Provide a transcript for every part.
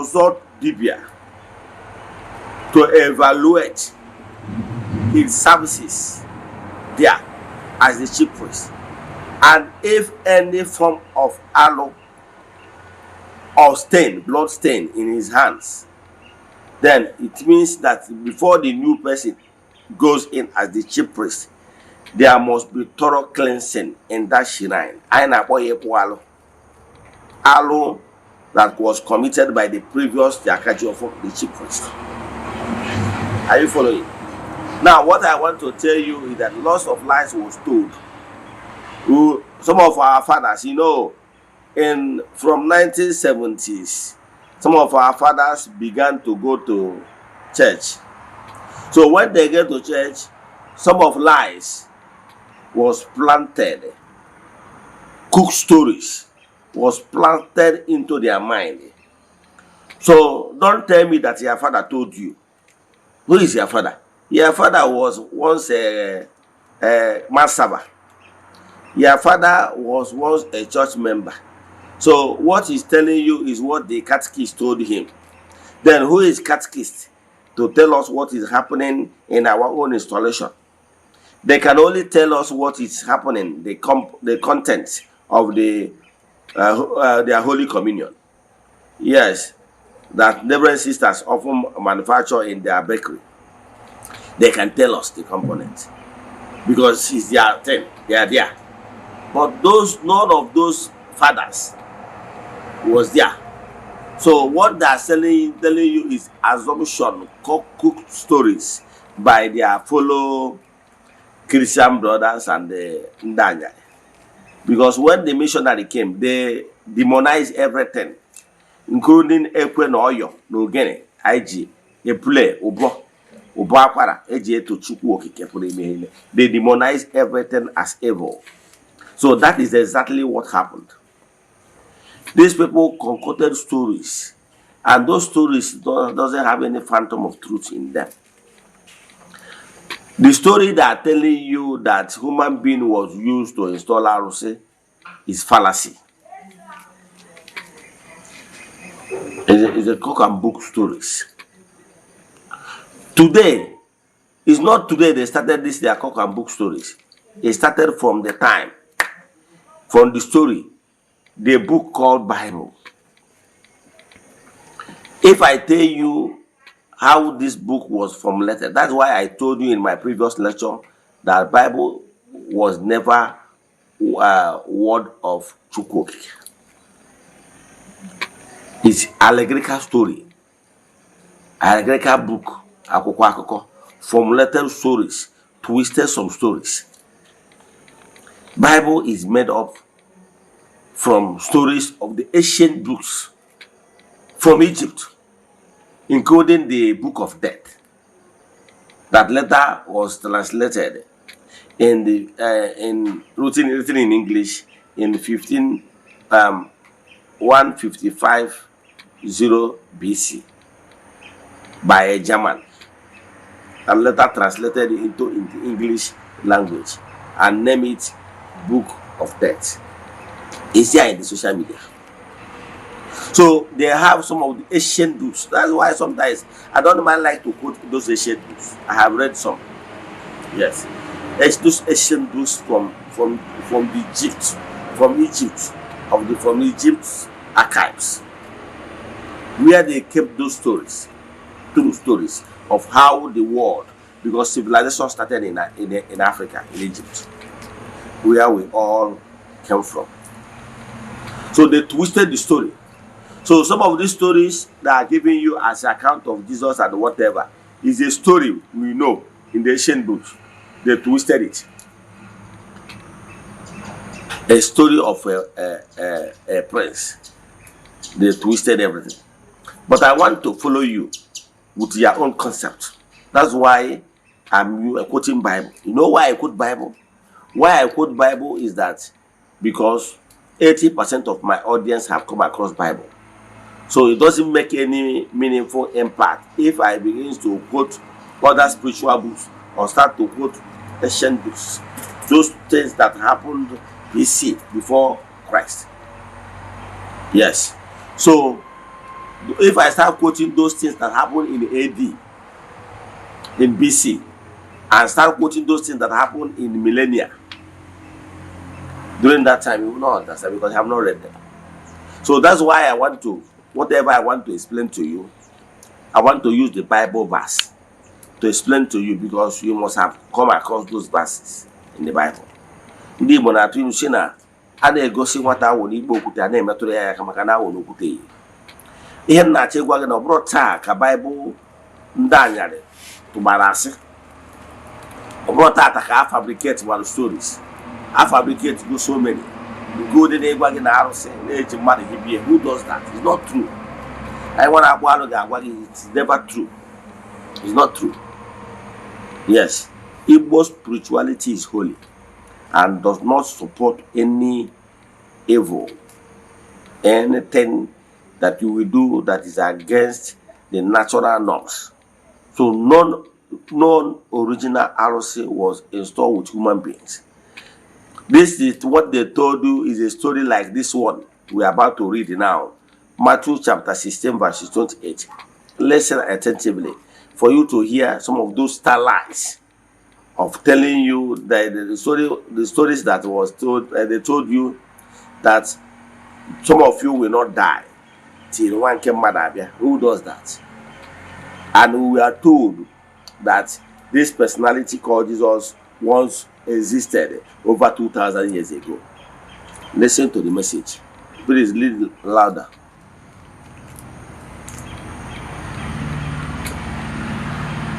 consult Dibia to evaluate his services there as the chief priest. And if any form of aloe or stain, blood stain in his hands, then it means that before the new person goes in as the chief priest, there must be thorough cleansing in that shrine. Aloe that was committed by the previous Jakaji of the chief priest. Are you following? Now, what I want to tell you is that lots of lies was told. Some of our fathers, from 1970s, some of our fathers began to go to church. So when they get to church, some of lies was planted. Cook stories was planted into their mind. So don't tell me that your father told you. Who is your father? Your father was once a massaba. Your father was once a church member. So what he's telling you is what the catechist told him. Then who is catechist to tell us what is happening in our own installation? They can only tell us what is happening, the content of their Holy Communion. Yes, that neighboring sisters often manufacture in their bakery. They can tell us the components because it's their thing. They are there. But none of those fathers was there. So what they are telling you is assumption, cooked stories by their fellow Christian brothers and the Ndanya. Because when the missionary came, they demonized everything, including Ekwe no Oyo, no Gene, IG, Epule, Obo, Akwara, Eje to Chukwu Okike. They demonized everything as evil. So that is exactly what happened. These people concocted stories, and those stories doesn't have any phantom of truth in them. The story that are telling you that human being was used to install Aruse is fallacy. It's a cock and book stories. Today, it's not today they started this, their cock and book stories. It started from the time, from the story, the book called Bible. If I tell you how this book was formulated, that's why I told you in my previous lecture that Bible was never a word of Chukwu. It's allegorical story, allegorical book, akoko, formulated stories, twisted some stories. Bible is made up from stories of the ancient books from Egypt, including the Book of Death, that later was translated in the written in English in 155 BC by a German, and later translated into English language and named it Book of Death. It's here in the social media. So they have some of the ancient books. That's why sometimes I don't mind like to quote those ancient books. I have read some. Yes, those ancient books from Egypt, from Egypt's archives, where they kept those stories, true stories of how the world, because civilization started in Africa, in Egypt, where we all came from. So they twisted the story. So some of these stories that are giving you as an account of Jesus and whatever is a story we know in the ancient books. They twisted it. A story of a prince. They twisted everything. But I want to follow you with your own concept. That's why I'm quoting Bible. You know why I quote Bible? Why I quote Bible is that because 80% of my audience have come across Bible. So it doesn't make any meaningful impact if I begin to quote other spiritual books or start to quote ancient books. Those things that happened BC, before Christ. Yes. So If I start quoting those things that happened in AD, in BC, and start quoting those things that happened in millennia, during that time, you will not understand because I have not read them. So that's why I want to, whatever I want to explain to you, I want to use the Bible verse to explain to you, because you must have come across those verses in the Bible. Ndị Igbo na-atụ ilu sị na a na-egosi nwata awụ n'ikpe okwute, a na-emetụrụ ya aka maka na awụ n'okwute ya. Ihe m na-achọ ịgwa gị na ọ bụrụ taa ka Baịbụl ndị anyarị tụgbara asị. Ọ bụrụ taa ka a fabricate one stories. I fabricate go so many. You go there, ịgwa gị na arụsị na-eji mmadụ hibie. Who does that? It's not true. I want to agwa alụ ga-agwa gị, it's never true. It's not true. Yes, Igbo spirituality is holy and does not support any evil, anything that you will do that is against the natural norms. So non-original ROC was installed with human beings. This is what they told you is a story like this one we are about to read now. Matthew chapter 16 verses 28. Listen attentively for you to hear some of those star lies of telling you that the stories that was told, they told you that some of you will not die till one came mad. Who does that? And we are told that this personality called Jesus once existed over 2,000 years ago. Listen to the message. Please read louder.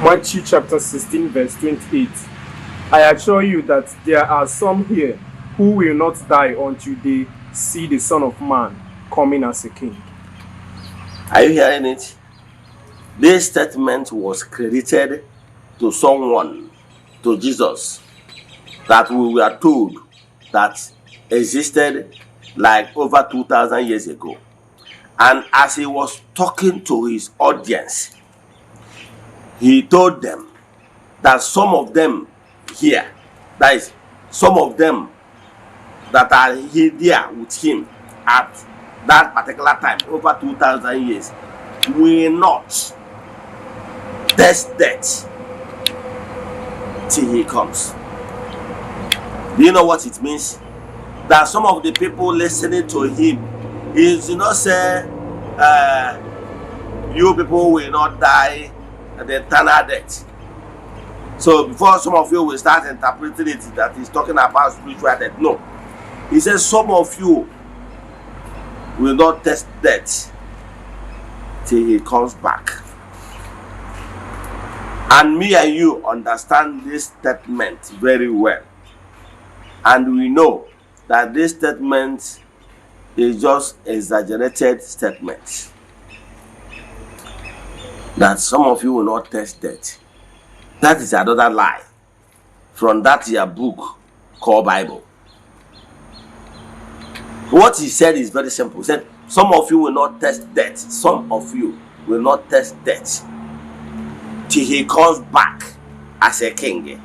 Matthew chapter 16 verse 28. I assure you that there are some here who will not die until they see the Son of Man coming as a king. Are you hearing it? This statement was credited to someone, to Jesus, that we were told that existed like over 2,000 years ago. And as he was talking to his audience, he told them that some of them here, that is, some of them that are here there with him at that particular time, over 2,000 years, will not taste death till he comes. Do you know what it means? That some of the people listening to him is, say, you people will not die the eternal death. So before some of you will start interpreting it that he's talking about spiritual death. No. He says some of you will not taste death till he comes back. And me and you understand this statement very well. And we know that this statement is just exaggerated statement. That some of you will not taste death. That is another lie from that your book called Bible. What he said is very simple. He said, some of you will not taste death. Some of you will not taste death till he comes back as a king.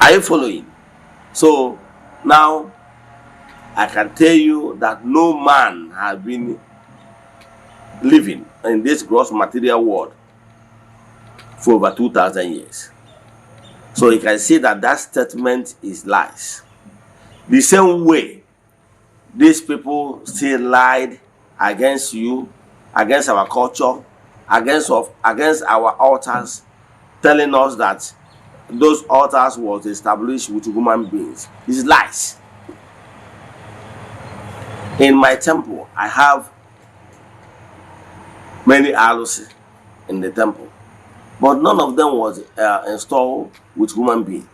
Are you following? So now I can tell you that no man has been living in this gross material world for over 2,000 years. So you can see that that statement is lies. The same way these people still lied against you, against our culture, against our altars, telling us that those altars was established with human beings. It's lies. In my temple, I have many idols in the temple, but none of them was installed with human being.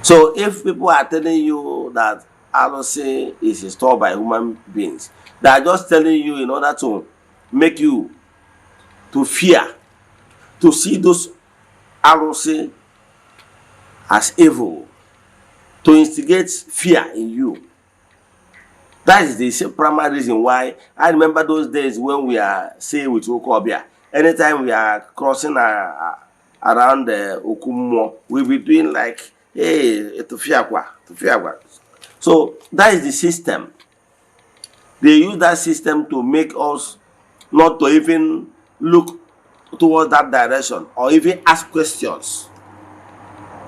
So if people are telling you that idols is installed by human beings, they are just telling you in order to make you to fear, to see those idols as evil, to instigate fear in you. That is the primary reason why I remember those days when we are saying with Okobia. Anytime we are crossing around the Okumo, we'll be doing like, hey, to fear. So that is the system. They use that system to make us not to even look towards that direction or even ask questions.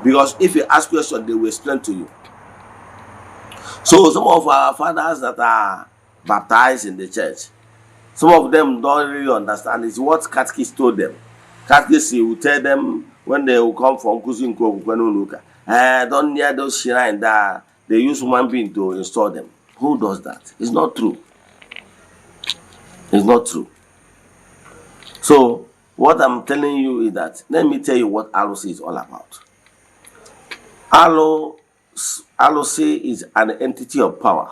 Because if you ask questions, they will explain to you. So some of our fathers that are baptized in the church, some of them don't really understand. It's what catechist told them. Catechist will tell them when they will come from Kuzinko, don't near those shrines that they use human being to install them. Who does that? It's not true. It's not true. So what I'm telling you is that, let me tell you what Alusi is all about. Alusi is an entity of power.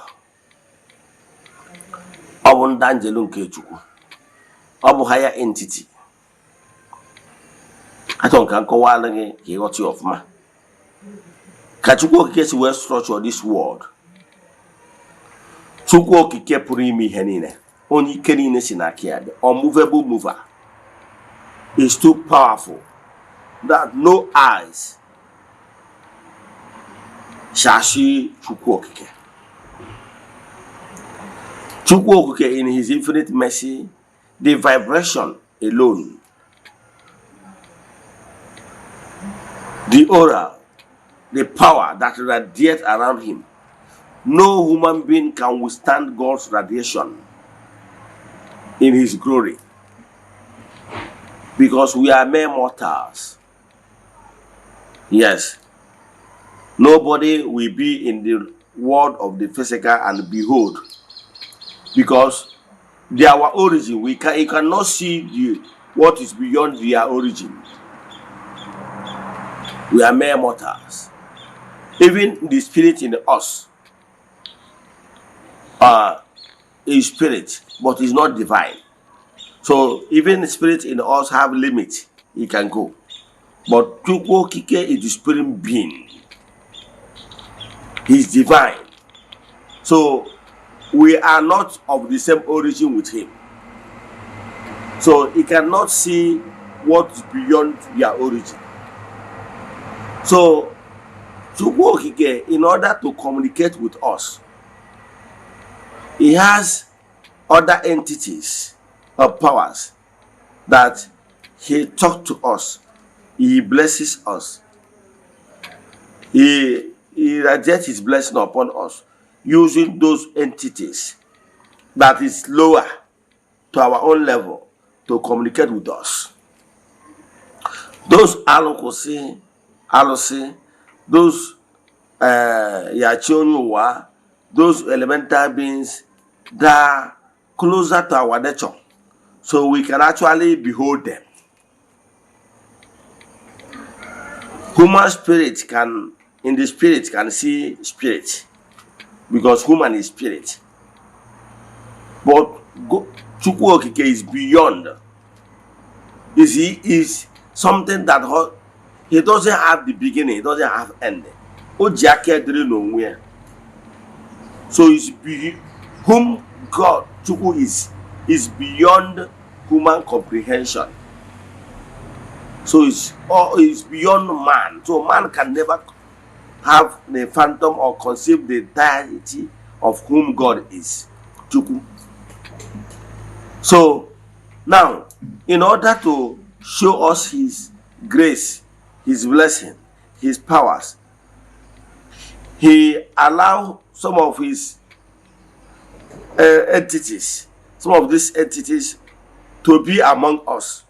Higher entity. I don't can go on again. He got you off ma. Kachuko kesi well structure this world. Chuko kike purimi henine. Only kenine sinakia, the unmovable mover, is too powerful that no eyes shall see Chukwokike. Chukwokike, in his infinite mercy, the vibration alone, the aura, the power that radiates around him, no human being can withstand God's radiation in his glory, because we are mere mortals. Yes, nobody will be in the world of the physical and behold, because our origin, you cannot see what is beyond their origin. We are mere mortals. Even the spirit in us is spirit, but is not divine. So even the spirit in us have limit. He can go. But Chukwu Kike is the spirit being. He is divine. So we are not of the same origin with him. So he cannot see what is beyond their origin. So Chukwu Kike, in order to communicate with us, he has other entities of powers that he talks to us, he blesses us, he radiates his blessing upon us using those entities that is lower to our own level to communicate with us. Those Alusi, those Yachonyuwa, those elemental beings that are closer to our nature, so we can actually behold them. Human spirit can, in the spirit, can see spirit, because human is spirit. But Chukwu Okike is beyond. He is something that he doesn't have the beginning, he doesn't have end. So it's whom God Chukwu is beyond human comprehension. So it's beyond man. So man can never have the phantom or conceive the deity of whom God is. Chukwu. So now, in order to show us his grace, his blessing, his powers, he allowed some of his entities, some of these entities, to be among us,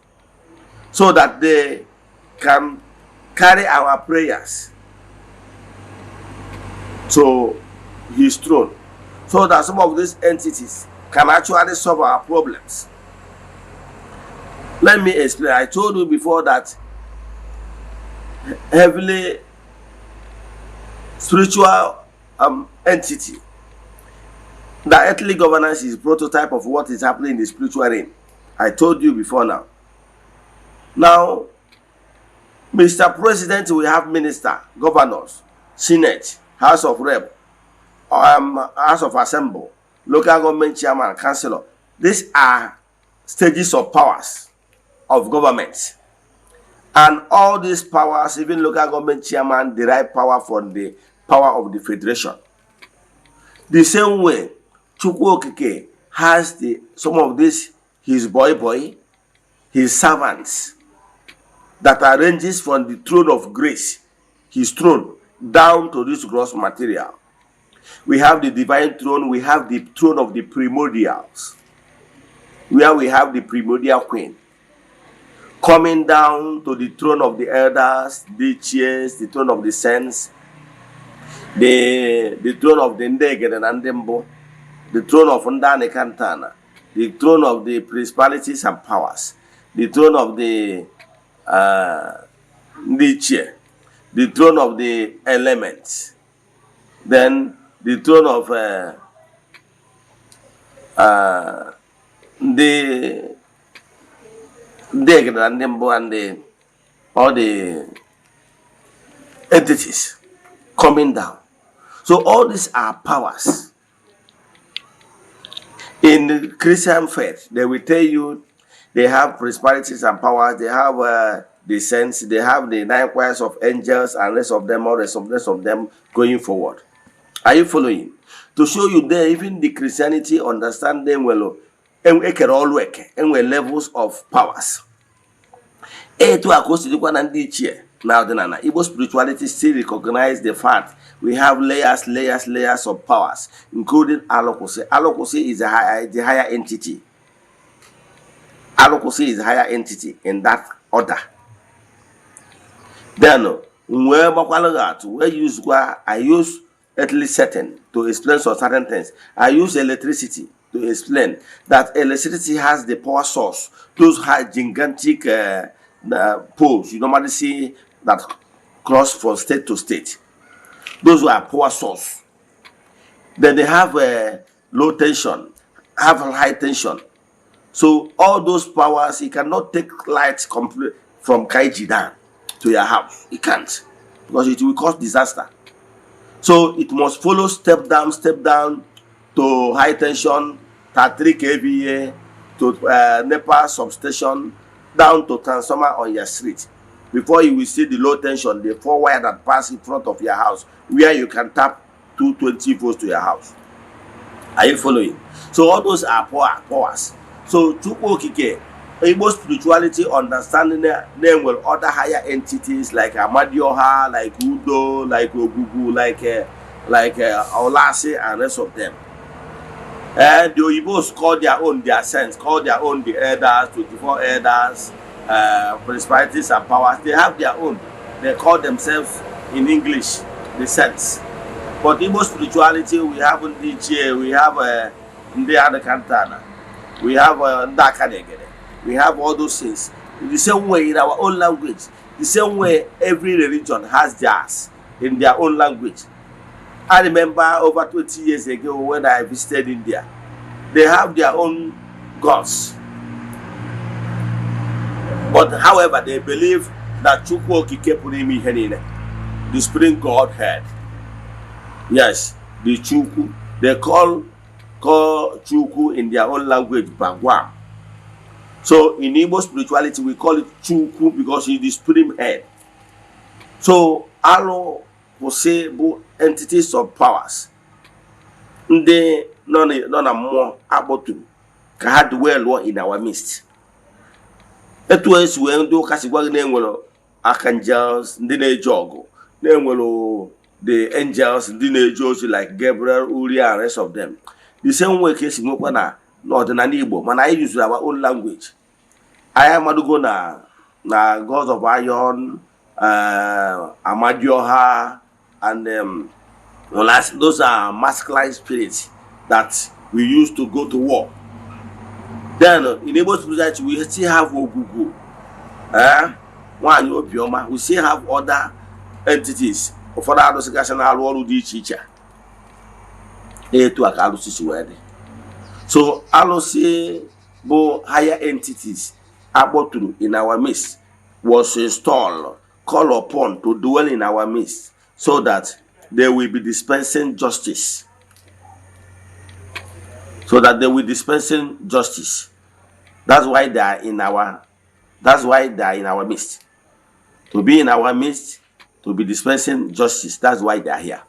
so that they can carry our prayers to his throne, so that some of these entities can actually solve our problems. Let me explain. I told you before that heavenly spiritual entity, the earthly governance is prototype of what is happening in the spiritual realm. I told you before now. Now, Mr. President will have minister, governors, senate, house of rep, house of assembly, local government chairman, councillor. These are stages of powers of government. And all these powers, even local government chairman, derive power from the power of the federation. The same way, Chukwu Okike has some of this, his boy, his servants, that arranges from the throne of grace, his throne, down to this gross material. We have the divine throne, we have the throne of the primordials, where we have the primordial queen, coming down to the throne of the elders, the chairs, the throne of the saints, the throne of the Ndeged and Ndembo, the throne of Ndane Kantana, the throne of the principalities and powers, the throne of the chair, the throne of the elements, then the throne of the Ndeged and Ndembo, and all the entities coming down. So all these are powers. In the Christian faith, they will tell you they have principalities and powers, they have the saints, they have the 9 choirs of angels, and rest of them going forward. Are you following? To show you there, even the Christianity understand them well, and levels of powers. Now, Igbo spirituality still recognize the fact we have layers of powers, including Alokose. Alokose is the higher entity. Alokose is a higher entity in that order. Then, I use earthly setting to explain some certain things. I use electricity to explain that electricity has the power source. Those high gigantic poles you normally see that cross from state to state. Those are power source. Then they have low tension, have high tension. So all those powers, you cannot take light from Kaiji down to your house. You can't, because it will cause disaster. So it must follow step down to high tension, 33 kVA, to NEPA substation, down to transformer on your street. Before you will see the low tension, the 4 wire that pass in front of your house, where you can tap 220 volts to your house. Are you following? So all those are powers. So Chukwu Okike, Igbo spirituality understanding them will other higher entities like Amadioha, like Udo, like Ogugu, like Olase, and rest of them. And the Oyibos call their own their sense, call their own the elders, 24 elders, principalities and powers. They have their own. They call themselves in English the sense. But Igbo spirituality, we have Ndiche, we have Ndi Kantana, we have Ndakadegede, we have all those things. In the same way in our own language, the same way every religion has theirs in their own language. I remember over 20 years ago when I visited India, they have their own gods. But however, they believe that Chukwu Okike Purimi Henine, the spring godhead. Yes, the Chukwu. They call Chukwu in their own language Bagwam. So in Igbo spirituality, we call it Chukwu because he's the spring head. So Alo possible entities of powers. They none more about to had well in our midst. It was when do Kasiwag name archangels, Dine Jogo, name the angels, Dine Joji like Gabriel, Uriah, and rest of them. The same way case Mopana, not an Igbo, man, I use our own language. I am Madugona, na gods of iron, Amadioha, and those are masculine spirits that we use to go to war. Then in Igbo spirituality, we still have Ogugu, we still have other entities. For that, so Alose bo higher entities about to in our midst was installed, called upon to dwell in our midst, so that they will be dispensing justice. So that they will dispensing justice. That's why they are in our. That's why they are in our midst. To be in our midst, to be dispensing justice. That's why they are here.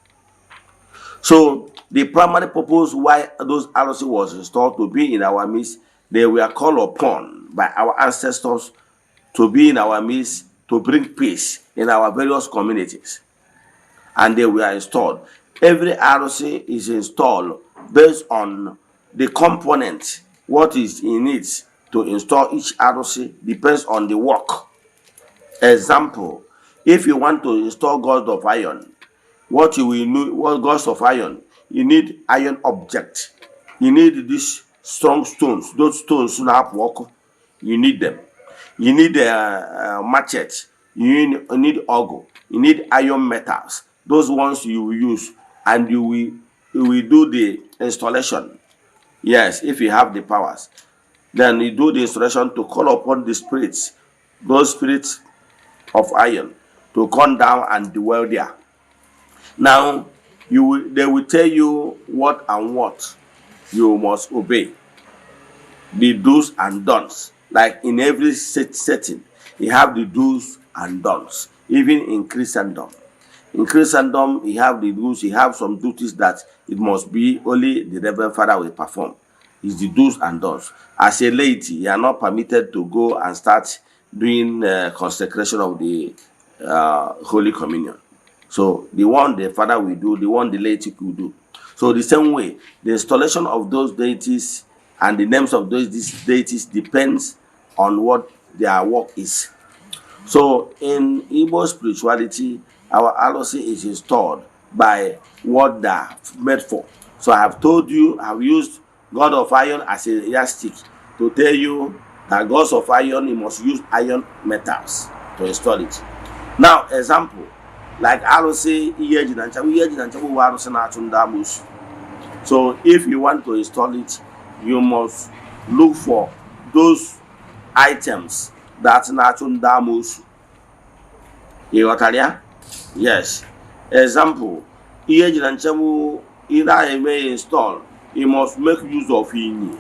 So the primary purpose why those arrows was installed to be in our midst, they were called upon by our ancestors to be in our midst to bring peace in our various communities. And they were installed. Every ROC is installed based on the component, what is in it to install each ROC depends on the work. Example, if you want to install God of iron, what you will need, what gods of iron, you need iron object. You need these strong stones, those stones now work. You need them. You need machete. You need ogle. You need iron metals. Those ones you will use, and you will do the installation. Yes, if you have the powers, then you do the installation to call upon the spirits, those spirits of iron, to come down and dwell there. Now, they will tell you what and what you must obey. The do's and don'ts. Like in every setting, you have the do's and don'ts. Even in Christendom. In Christendom, you have the do's, you have some duties that it must be only the Reverend Father will perform. It's the do's and don'ts. As a laity, you are not permitted to go and start doing consecration of the Holy Communion. So the one the Father will do, the one the laity will do. So the same way, the installation of those deities and the names of these deities depends on what their work is. So in Igbo spirituality, our ROC is installed by what they are made for. So I have told you, I have used God of iron as a yardstick to tell you that gods of iron, you must use iron metals to install it. Now, example, like ROC, so if you want to install it, you must look for those items that natural damus. Yes. Example, either may install, you must make use of ini.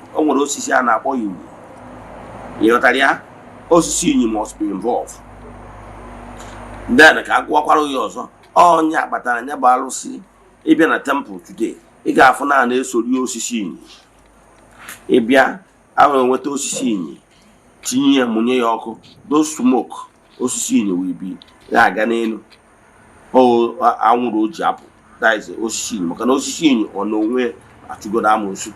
Osisi must be involved. Then nya batara nya ba alusi ibia na temple today ị ga-afụ na na-esori osisi inyi ịbịa ahụ nweta osisi inyi tinye ya munye ya ọkụ those smoke osisi inyi will be ga-aga n'elu anwụrụ oji apụ that is osisi inyi maka na osisi inyi ọ n'onwe achụgodo amoosu.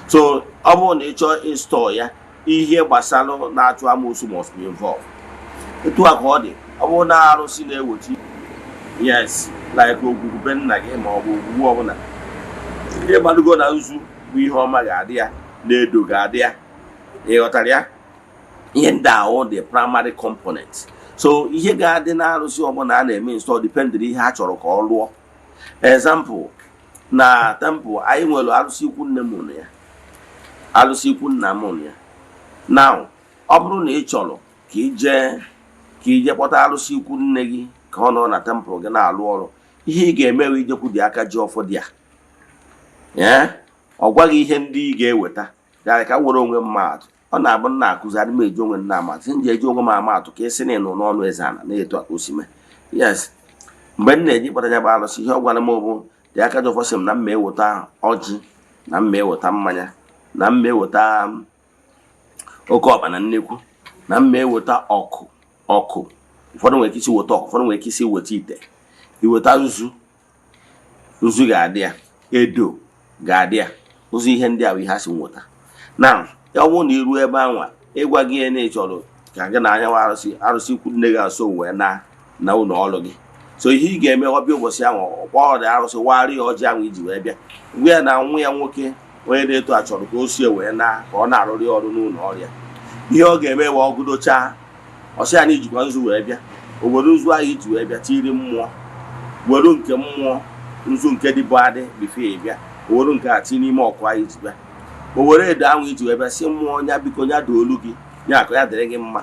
So ọ bụrụ na ị chọọ install ya ihe gbasara na-achụ amoosu must be involved. Etu a ka ọ dị ọ bụrụ na arụsị na-eweta. Yes, like ogwugwu be nna gị ma ọ bụ ogwugwu ọbụla ihe gbadugo na nzu bụ ihe ọma ga-adị ya na-edo ga-adị ya ịghọtara ya ihe ndị ahụ the primary component. So ihe ga-adị na arụsị ọbụla a na-eme install dependent ihe a chọrọ ka ọ lụọ. Example, na temple anyị nwere arụsị ikwu nne m ya arụsị ikwu nna m ya. Now ọ bụrụ na ị chọrọ ka ije kpọta arụsị ikwu nne gị ka ọ nọ na temple gị na-alụ ọrụ, ihe ị ga-emewe ijekwu dị aka ji ọfọ dị ya ọ gwaghị ihe ndị ị ga-eweta gara ka were onwe mmadụ. Ọ na-abụ nna akụzi adị m eji onwe nna amatụ nji eji onwe m amatụ ka esi na ịnụ n'ọnụ Eze-Ana na-eto osime. Yes, mgbe m na-eji kpọta ya bụ arụsị ihe ọ gwara m bụ dị aka ji ọfọ sị m na mma eweta ọjị na mma eweta mmanya na mma eweta oke ọkpa na nnekwu na mma eweta ọkụ. Ụfọdụ nwere ike isi weta ọkụ, ụfọdụ nwere ike isi weta ite, iweta nzu ga-adị ya, edo ga-adị ya. Ụzọ ihe ndị ahụ ihe ha si nweta. Na ya ọ bụrụ na iruo ebe anwa ịgwa gị ihe na ị chọrọ ka gị na anya arụsị ikwu nne gị aso wee na ụlọ ọrụ gị. So ihe ị ga-eme ọbịa ụbọchị ahụ ọkpọ ọrịa arụsị warị ọjị ahụ iji wee bịa gwa ya na nwa ya nwoke onye na-eto a chọrọ ka o sie wee ka ọ na-arụrị ọrụ n'ụlọ ọrịa. Ihe ọ ga-eme bụ ọgụdochaa ọsị anyị jikwa nzu wee bịa, o were nzu ahụ iji wee bịa tiri mmụọ, were nke mmụọ nzu nke dịbụ adị bife bịa, o were nke a tinye n'ime ọkụ ahụ iji bịa, o were edo ahụ iji wee bịa si mmụọ nya biko nya dị olu gị nya akụ ya dịrị gị mma,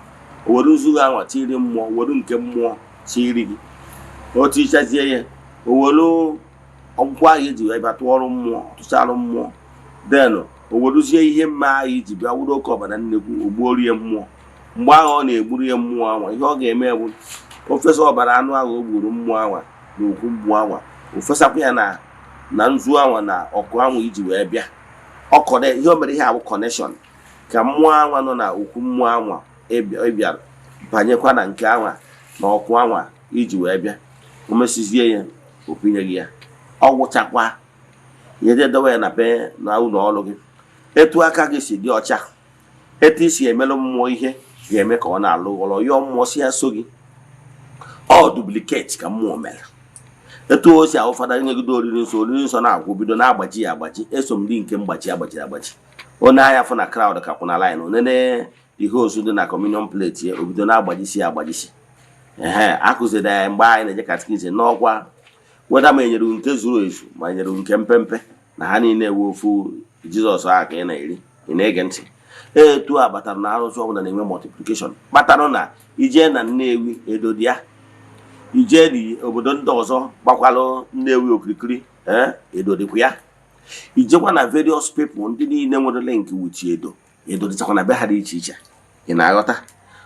o were nzu ahụ tiri mmụọ, were nke mmụọ tiri gị, o tichazie ya, o were ọgwụkwọ ahụ iji wee bịa tụọrụ mmụọ tụcharụ mmụọ, then o werezie ihe mma ahụ iji bịa wuru oke ọbara nnekwu ogbuorie mmụọ. Mgbe ahụ ọ na-egburu ya mmụọ anwa, ihe ọ ga-eme bụ ofesa ọbara anụ ahụ o gburu mmụọ anwa na okwu mmụọ anwa, ofesakwa ya na na nzu anwa na ọkụ anwa iji wee bịa ọkọde ihe o mere ihe abụ connection ka mmụọ anwa nọ na okwu mmụọ anwa ịbịara banyekwa na nke anwa na ọkụ anwa iji wee bịa o mesizie ya opinyeghị ya ọ gwụchakwa ihe dedowe ya na be na ụlọ ọrụ gị etu aka gị si dị ọcha etu isi emelụ mmụọ ihe ga-eme ka ọ na-alụ ọrụ yọọ mmụọ si ya so gị ọ duplicate ka mmụọ mere etu o si ahụfada nyegide oriri nsọ na-agwụ bido na-agbaji ya agbaji eso m dị nke mgbaji agbaji onye anya fụ na crowd ka kwụ na line onene ihe ozu dị na communion plate ya obido na-agbajisi akụziri ya mgbe anyị na-eje katikizim n'ọkwa weda ma enyere nke zuru ezu ma enyere nke mpempe na ha niile ewe ofu Jizọs ahụ ka ị na-eri ị na-ege ntị etu a batara na arụsị ọbụla na-enwe multiplication kpatara na ije na Nnewi edodi ya ije n'obodo ndị ọzọ gbakwalụ Nnewi okirikiri edodikwa ya ijekwa na various people ndị niile nwere link with edodichakwa na be ha dị iche iche ị na-aghọta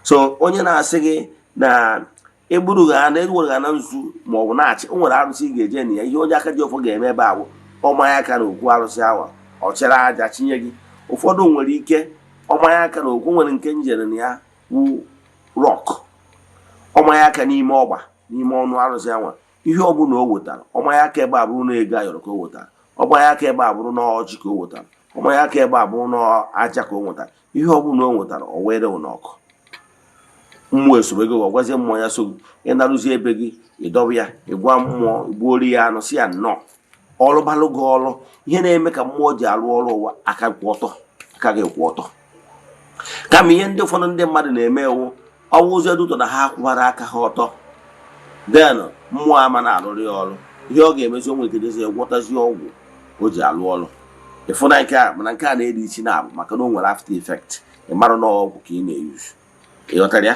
so onye na-asị gị na egburu ha na ewere ha na nzu ma ọ bụ na-achị o nwere arụsị ị ga-eje na ya ihe onye aka ji ọfọ ga-eme ebe ahụ ọmanya aka na okwu arụsị awa ọ chere aja chinye gị ụfọdụ nwere ike ọmanya aka na okwu nwere nke njere na ya wu rọk ọmanya aka n'ime ọgba n'ime ọnụ arụsị anwa ihe ọ bụla o wetara ọmanya aka ebe a bụrụ na ego ayọrọ ka o wetara ọmanya aka ebe a bụrụ na ọjị ka o wetara ọmanya aka ebe a bụrụ na aja ka o wetara ihe ọ bụla o wetara o were n'ọkụ mmụọ esoro ego ọgwazie mmụọ ya so ịnarụzi ebe gị ịdọba ya ịgwa mmụọ gbuori ya anụ si ya nnọọ ọrụ balụ gị ọrụ ihe na-eme ka mmụọ ji arụ ọrụ ụwa aka gị kwụ ọtọ kama ihe ndị ụfọdụ ndị mmadụ na-eme ewu ọwụzi ụtọ na ha kwụwara aka ha ọtọ den mmụọ ama na-arụrụ ya ọrụ ihe ọ ga-emezi onwe ike jezi gwọtazi ọgwụ o ji alụ ọrụ ịfụ na nke a mana nke a na-eri isi na-abụ maka na o nwere after effect ị mara na ọgwụ ka ị na-eyuzu ịghọtara ya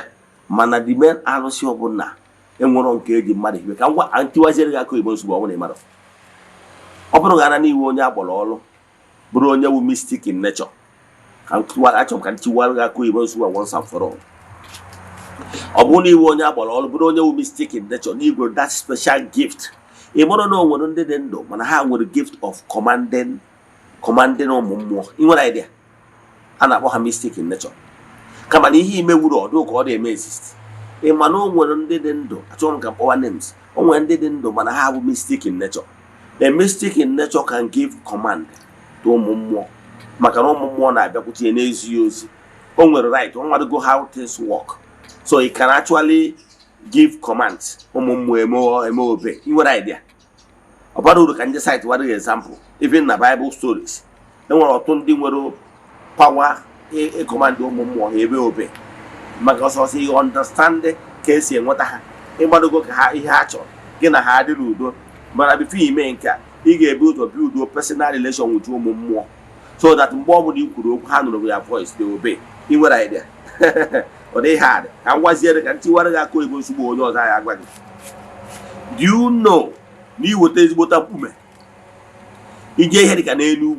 mana dime arụsị ọbụla enwero nke eji mmadụ hibe ka ngwa ntiwaziere gị aka oyibo nsogbu ọbụla ịmara ọ bụrụ ga na n'iwu onye agbọrọ ọrụ bụrụ onye wu mystic in nature achọrọ m ka ntiwara gị aka oyibo nsogbu once and for all ọ bụrụ na iwu onye agbọrọ ọrụ bụrụ onye wu mystic in nature n'igwe that special gift ị mara na o nwere ndị dị ndụ mana ha nwere gift of commanding ụmụ mmụọ ị nwere idea a na-akpọ ha mystic in nature kama na ihe ime wuru ọdụ ka ọ dị eme exist ị ma na o nwere ndị dị ndụ achọrọ m ka mkpọwa names o nwere ndị dị ndụ mana ha bụ mystic in nature a mystic in nature can give command to ụmụ mmụọ maka na ụmụ mmụọ na-abịakwute ya n'ezighị ozi o nwere right o nwere go how things work so he can actually give commands ụmụ mmụọ eme obe ị nwere idea ọ bara uru ka ndị site were example even na Bible stories e nwere ọtụ ndị nwere power ịkọmandị ụmụ mmụọ ha ebe obe maka ọsọsọ ihe understand ka esi enweta ha ịgbadogo ka ha ihe ha chọrọ gị na ha adịrị udo mana bifo ime nke a ị ga-ebu ụzọ build personal relation with ụmụ mmụọ so that mgbe ọ bụla i kwuru okwu ha nụrụ ya voice dị obe ị nwere idea ọ dịghị hard ka m gwaziere ka ntiwara gị aka oyibo nsogbu onye ọzọ anyị agwa gị do you know na iweta ezigbota mkpume ije ihe dịka n'elu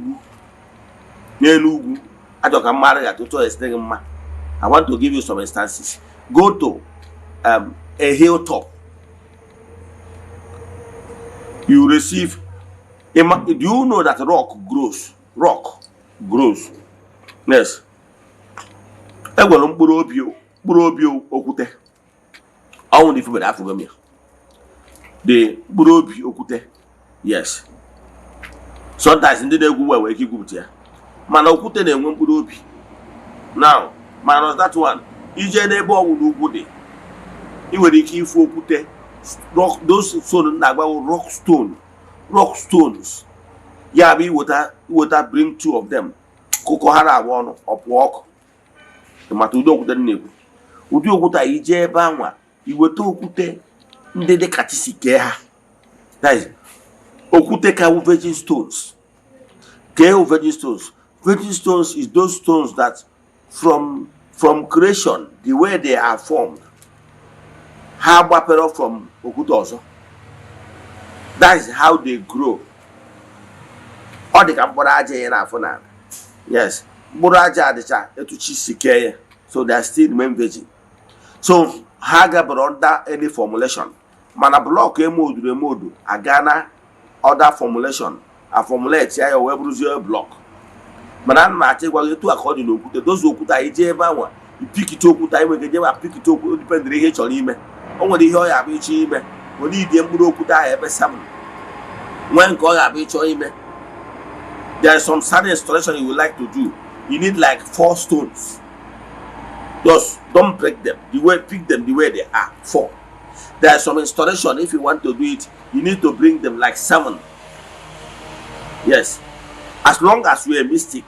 ugwu ajọ ka mmadụ ga-atụtụ esite gị mma I want to give you some instances. Go to a hilltop. You receive. Do you know that rock grows? Rock grows. Yes. Egwelu mkpụrụ obi okwute. Ọnwụ dị fubere afọ gị. The mkpụrụ obi okwute. Yes. Sometimes ndị na-egwu wee ike igwupụta ya. Mana okwute na-enwe mkpụrụ obi. Now, minus that one, ije n'ebe ọgwụ n'ugwu dị, ị nwere ike ifu okwute, those stones na-agbawo rock stones. Ya bụ iweta bring two of them, kụkọ ha na-agba ọnụ, ọpụ ọkụ. Mata ụdị okwute na-ekwu. Ụdị okwute ije ebe anwa, iweta okwute ndị dị kachisi kee ha. That is, okwute ka virgin stones. Kee virgin stones. Virgin stones is those stones that from creation, the way they are formed, ha gbapere from okwute ọzọ. That is how they grow. Ọ dị ka mkpụrụ aja ya na-afụ n'ala. Yes, mkpụrụ aja adịcha etuchi si kee ya, so they are still remain virgin. So ha gabere under any formulation, mana block emodu aga na other formulation, a formulate here or web block. Manan Mate was to according to those who could I jeva, you pick it up, I will get a pick it up, depend the H on him. Only the Hoya Beach, when he didn't could I ever summon. When Goya Beach or him, there is some sudden installation you would like to do. You need like 4 stones. Just don't break them. Pick them the way they are. 4. There is some installation. If you want to do it, you need to bring them like 7. Yes. As long as you are a mystic,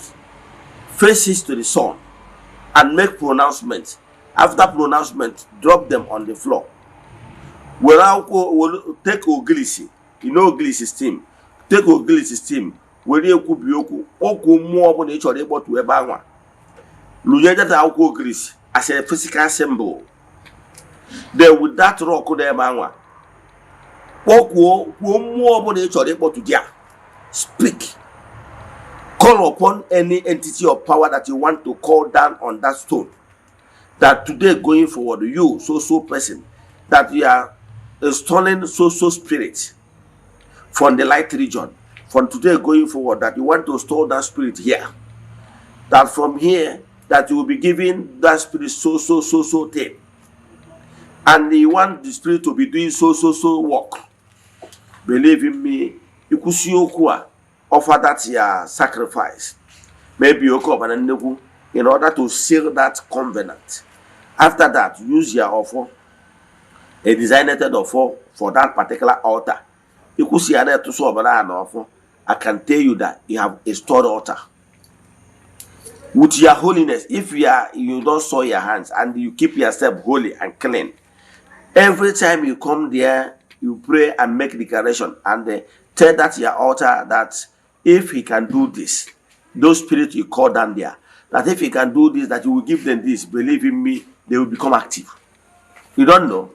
faces to the sun and make pronouncements. After pronouncement, drop them on the floor. We'll take Ogilisi. You know Ogilisi steam. Take Ogilisi steam. Where you could be oku more than each other able to ever one. Luyeda Auko Greece as a physical symbol. There with that rock there, Manwa. Oku more than each other able to dear. Speak. Call upon any entity or power that you want to call down on that stone. That today going forward, you, so person, that you are installing so spirit from the light region. From today going forward, that you want to store that spirit here. That from here, that you will be giving that spirit so thing. And you want the spirit to be doing so work. Believe in me, you could see Okua offer that your sacrifice. Maybe you come and in order to seal that covenant. After that, use your offer, a designated offer for that particular altar. You could see another to solve an offer. I can tell you that you have a stored altar. With your holiness, if you don't soil your hands and you keep yourself holy and clean, every time you come there, you pray and make declaration and tell that your altar that if he can do this, those spirits you call down there, that if he can do this, that you will give them this, believe in me, they will become active. You don't know?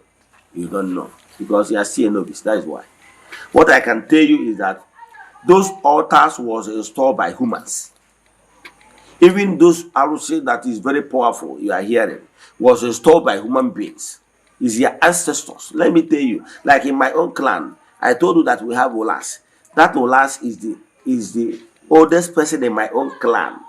You don't know. Because you are still a novice. That is why. What I can tell you is that those altars was installed by humans. Even those arrows that is very powerful, you are hearing, was installed by human beings. It's your ancestors. Let me tell you, like in my own clan, I told you that we have Olas. That Olas is the oldest person in my own clan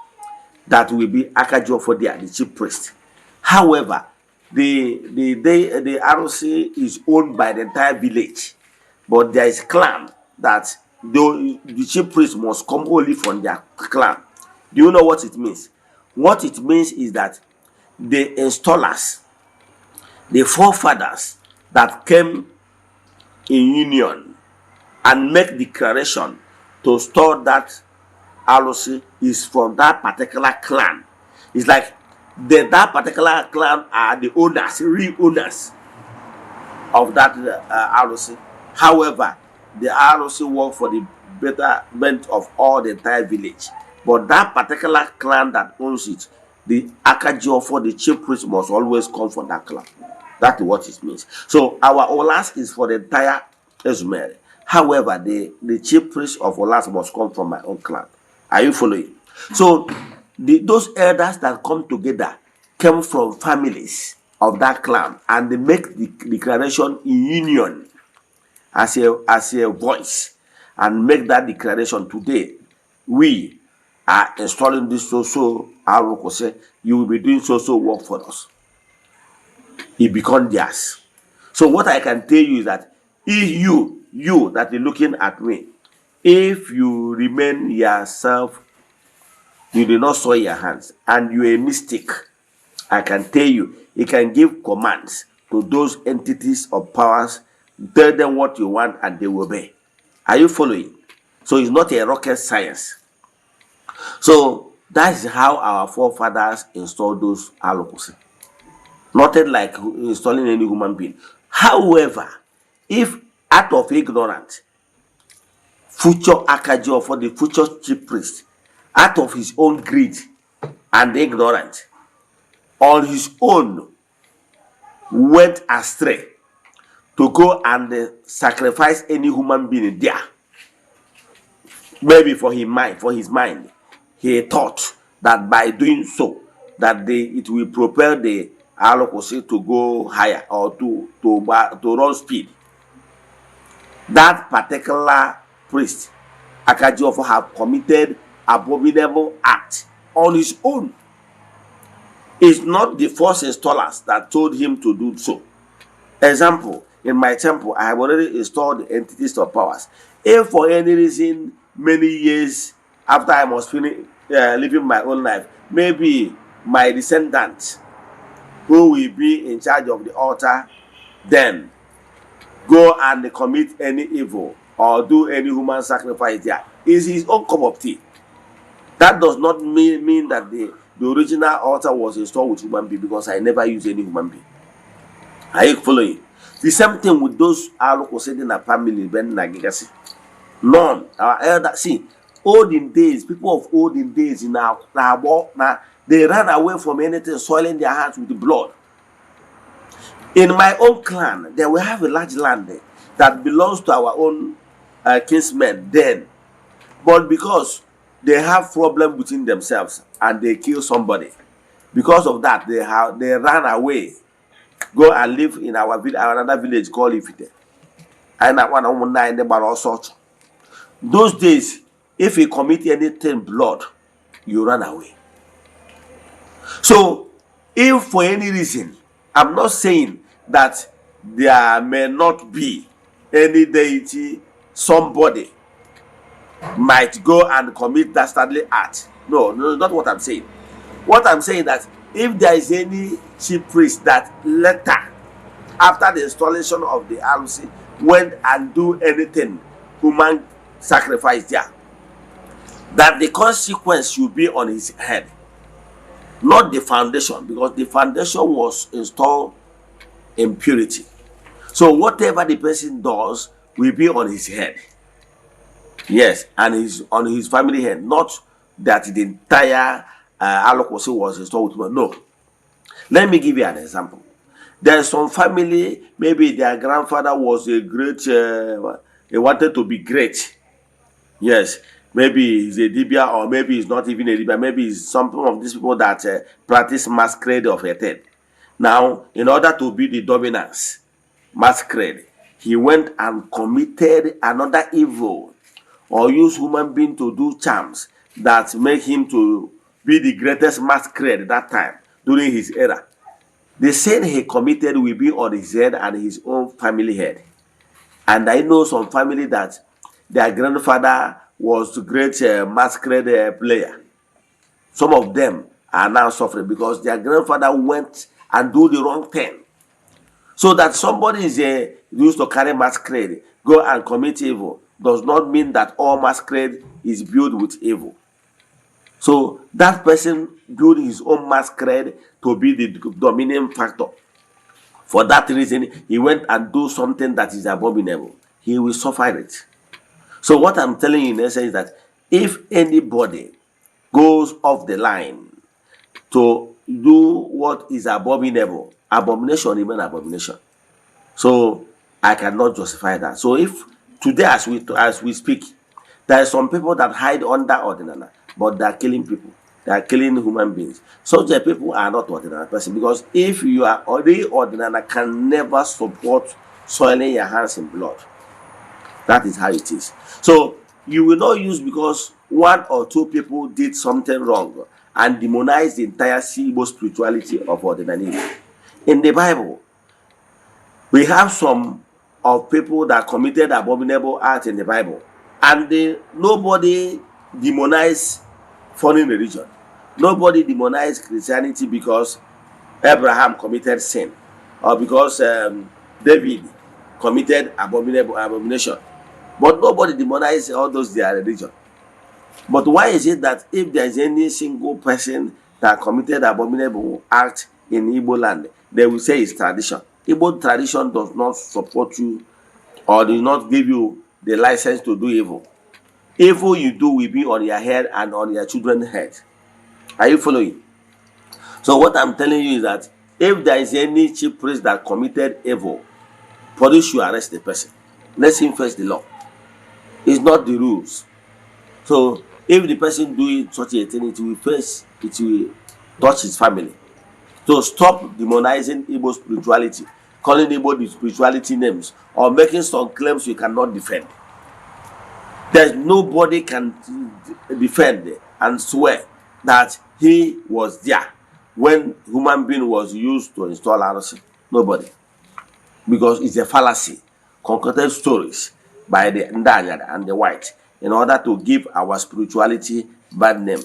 that will be Akajo for the chief priest. However, the ROC is owned by the entire village, but there is clan that the chief priest must come only from their clan. Do you know what it means? What it means is that the installers, the forefathers that came in union and make declaration to store that ROC is from that particular clan. It's like that particular clan are the owners, real owners of that ROC. However, the ROC work for the betterment of all the entire village. But that particular clan that owns it, the Akajo for the chief priest must always come from that clan. That's what it means. So our Olas is for the entire Ezumeri. However, the chief priest of Olas must come from my own clan. Are you following? So those elders that come together came from families of that clan, and they make the declaration in union as a voice and make that declaration today. We are installing this Arokose, you will be doing work for us. It becomes theirs. So what I can tell you is that if you that are looking at me, if you remain yourself, you do not soil your hands, and you are a mystic, I can tell you, you can give commands to those entities or powers, tell them what you want and they will obey. Are you following? So it's not a rocket science. So that is how our forefathers installed those alokose. Nothing like installing any human being. However, if out of ignorance, future Akajo for the future chief priest, out of his own greed and ignorance, on his own went astray to go and sacrifice any human being there. Maybe for his mind, he thought that by doing so, that it will propel the alokose to go higher or to run speed. That particular priest Akajiofo have committed abominable act on his own. It's not the first installers that told him to do so. Example, in my temple, I have already installed the entities of powers. If for any reason, many years after I must finish living my own life, maybe my descendant, who will be in charge of the altar, then go and commit any evil or do any human sacrifice there, is his own cup of tea. That does not mean that the original altar was installed with human being, because I never use any human being. Are you following? The same thing with those Aloko said in a family, Ben Nagigasi. None. Our elder, see, olden days, people of olden days in our they ran away from anything soiling their hands with the blood. In my own clan, there we have a large land that belongs to our own kinsmen then. But because they have problem between themselves and they kill somebody, because of that, they ran away, go and live in our another village called Ifite. And that one in the all sorts. Those days, if you commit anything blood, you run away. So, if for any reason, I'm not saying that there may not be any deity, somebody might go and commit dastardly act. No, not what I'm saying. What I'm saying that if there is any chief priest that later, after the installation of the RC, went and do anything, human sacrifice there, that the consequence should be on his head, not the foundation, because the foundation was installed in purity. So whatever the person does will be on his head. Yes, and on his family head, not that the entire Alokosi was installed with. No. Let me give you an example. There's some family, maybe their grandfather was a great, he wanted to be great. Yes, maybe he's a Dibia, or maybe he's not even a Dibia. Maybe he's some of these people that practice masquerade of a thing. Now, in order to be the dominance, masquerade, he went and committed another evil, or used human being to do charms that make him to be the greatest masquerade that time during his era. The sin he committed will be on his head and his own family head. And I know some family that their grandfather was a great masquerade player. Some of them are now suffering because their grandfather went and do the wrong thing. So that somebody is used to carry masquerade, go and commit evil, does not mean that all masquerade is built with evil. So that person built his own masquerade to be the dominant factor. For that reason, he went and do something that is abominable. He will suffer it. So what I'm telling you in essence is that if anybody goes off the line to do what is abominable, abomination remains abomination. So I cannot justify that. So if today, as we speak, there are some people that hide under ordinary, but they are killing people. They are killing human beings. Such people are not ordinary person, because if you are already ordinary, can never support soiling your hands in blood. That is how it is. So you will not use because one or two people did something wrong and demonize the entire Igbo spirituality of ordinary. In the Bible, we have some of people that committed abominable acts in the Bible, and nobody demonized foreign religion. Nobody demonized Christianity because Abraham committed sin, or because David committed abomination. But nobody demonized all those their religion. But why is it that if there is any single person that committed abominable act in Igbo land, they will say it's tradition? Igbo tradition does not support you or does not give you the license to do evil. Evil you do will be on your head and on your children's head. Are you following? So what I'm telling you is that if there is any chief priest that committed evil, police should arrest the person. Let him face the law. It's not the rules. So if the person doing such a thing, it will touch his family. So stop demonizing Igbo spirituality, calling Igbo the spirituality names, or making some claims you cannot defend. There's nobody can defend and swear that he was there when human being was used to install RC. Nobody. Because it's a fallacy, concocted stories by the Ndanya and the white in order to give our spirituality bad name.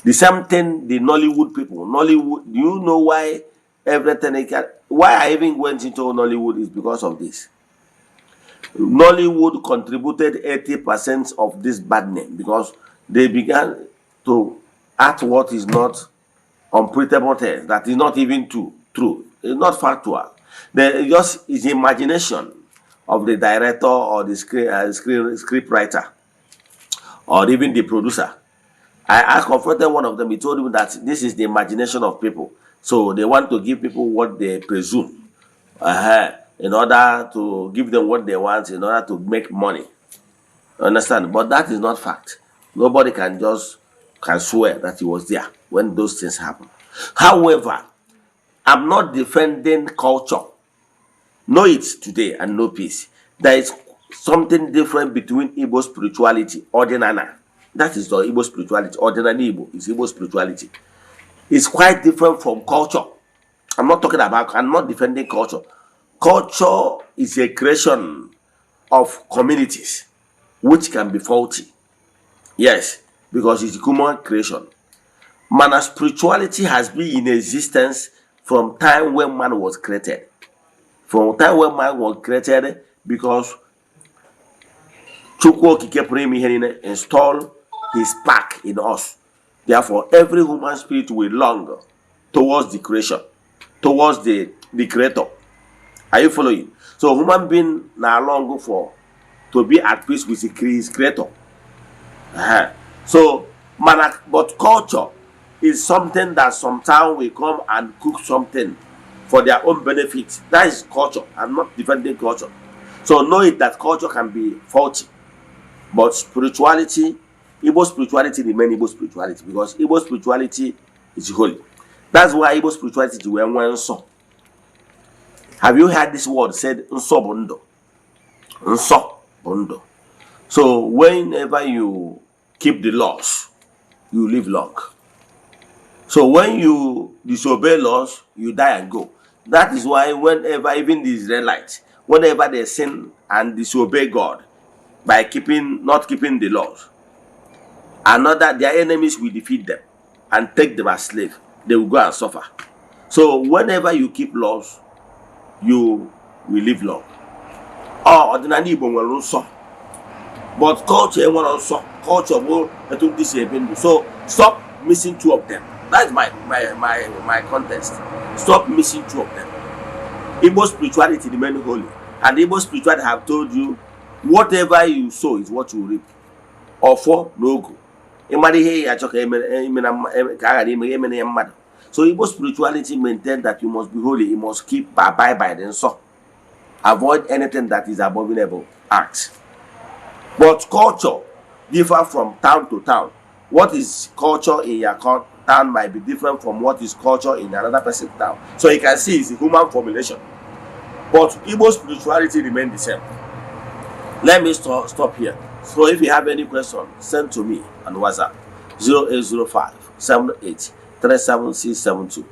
The same thing the Nollywood people. Nollywood, do you know why everything why I even went into Nollywood is because of this. Nollywood contributed 80% of this bad name because they began to act what is not unprintable text, that is not even true. It's not factual. There just is imagination of the director or the script writer or even the producer. I confronted one of them. He told me that this is the imagination of people. So they want to give people what they presume in order to give them what they want in order to make money. Understand? But that is not fact. Nobody can swear that he was there when those things happen. However, I'm not defending culture. Know it today and know peace. There is something different between Igbo spirituality, Eze-Ana. That is the Igbo spirituality. Ordinary Igbo is Igbo spirituality. It's quite different from culture. I'm not defending culture. Culture is a creation of communities which can be faulty. Yes, because it's a human creation. Man, spirituality has been in existence from time when man was created. From time when man was created, because Chukwu Okike installed his spark in us. Therefore, every human spirit will long towards the creation, towards the creator. Are you following? So human being now long for to be at peace with his creator. So, but culture is something that sometimes will come and cook something for their own benefit. That is culture. I'm not defending culture. So know it that culture can be faulty. But spirituality, Igbo spirituality remains Igbo spirituality because Igbo spirituality is holy. That's why Igbo spirituality is when one song. Have you heard this word said Nso Bondo? Nso Bondo. So whenever you keep the laws, you live long. So when you disobey laws, you die and go. That is why whenever even the Israelites, whenever they sin and disobey God by not keeping the laws, their enemies will defeat them and take them as slaves. They will go and suffer. So whenever you keep laws, you will live long. Ordinary Igbo will also. But culture will disable. So stop missing two of them. That's my context. Stop missing two of them. Igbo spirituality remains holy. And Igbo spirituality have told you, whatever you sow is what you reap. Or for no go. So Igbo spirituality maintains that you must be holy. You must keep abide by the so. Avoid anything that is abominable acts. But culture differs from town to town. What is culture in your town might be different from what is culture in another person's town. So you can see it's a human formulation. But Igbo spirituality remains the same. Let me stop here. So if you have any question, send to me on WhatsApp 0805 78 37672.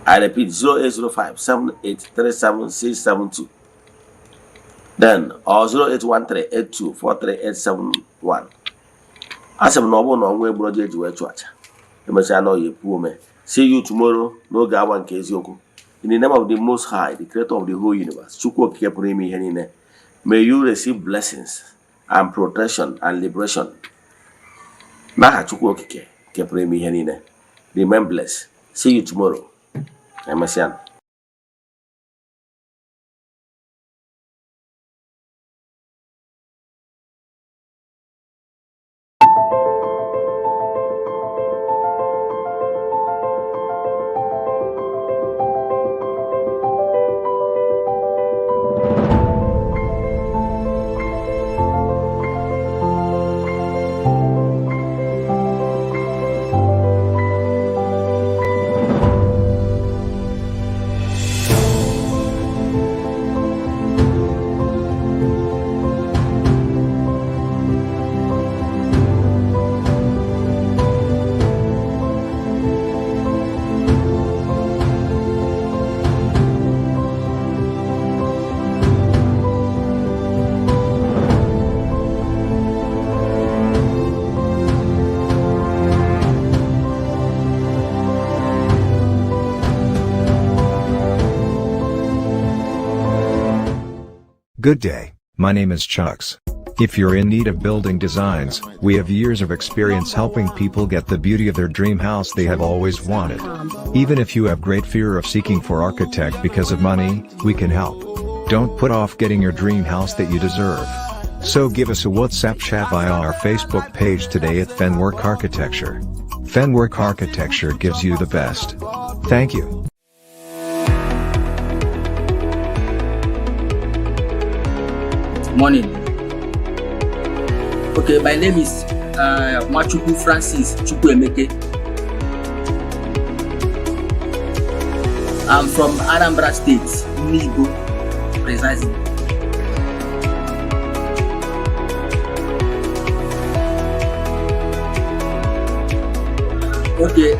I repeat 0805 78 37672. Then or 0813 82 43871. As I'm no one brother to wear church. See you tomorrow. No gawan Eziokwu. In the name of the Most High, the Creator of the whole universe, Chukwu Okike, may you receive blessings and protection and liberation. Naha Chukwu Okike, remain blessed. See you tomorrow. Emesian. Good day, my name is Chucks. If you're in need of building designs, we have years of experience helping people get the beauty of their dream house they have always wanted. Even if you have great fear of seeking for architect because of money, we can help. Don't put off getting your dream house that you deserve. So give us a WhatsApp chat via our Facebook page today at Fenwork Architecture. Fenwork Architecture gives you the best. Thank you. Morning. Okay, my name is Machuku Francis Chukwuemeke. I'm from Anambra State, Nigo, precisely. Okay,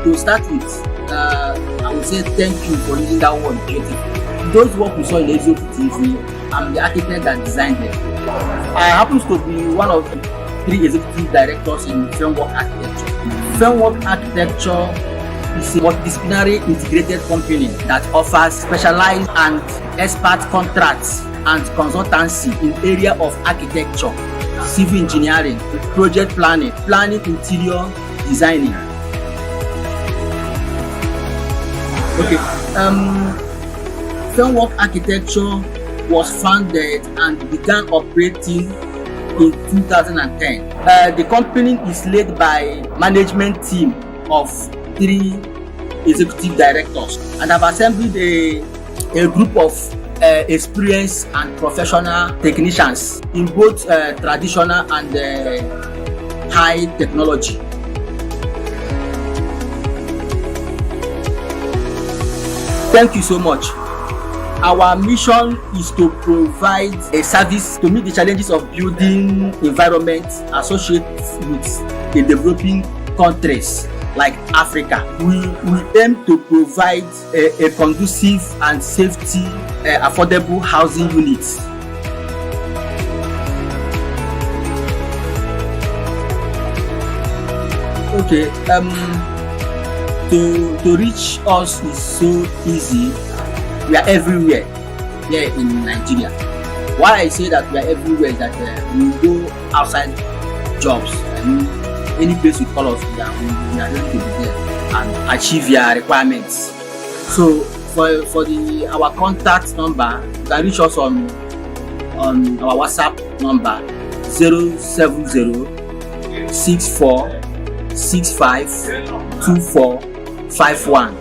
to start with, I would say thank you for using that word, beautiful. Those work we saw in Eziokwu TV, I'm the architect that designed them. I happen to be one of the 3 executive directors in Framework Architecture. Framework Architecture is a multidisciplinary integrated company that offers specialized and expert contracts and consultancy in area of architecture, civil engineering, project planning, interior designing. Okay, Framework Architecture was founded and began operating in 2010. The company is led by management team of 3 executive directors, and have assembled a group of experienced and professional technicians in both traditional and high technology. Thank you so much. Our mission is to provide a service to meet the challenges of building environment associated with the developing countries like Africa. We aim to provide a conducive and safety, affordable housing units. Okay, to reach us is so easy. We are everywhere here in Nigeria. Why I say that we are everywhere is that we go outside jobs. I mean, any place you call us, we are ready to be there and achieve your requirements. So for our contact number, you can reach us on our WhatsApp number 070-6465-2451.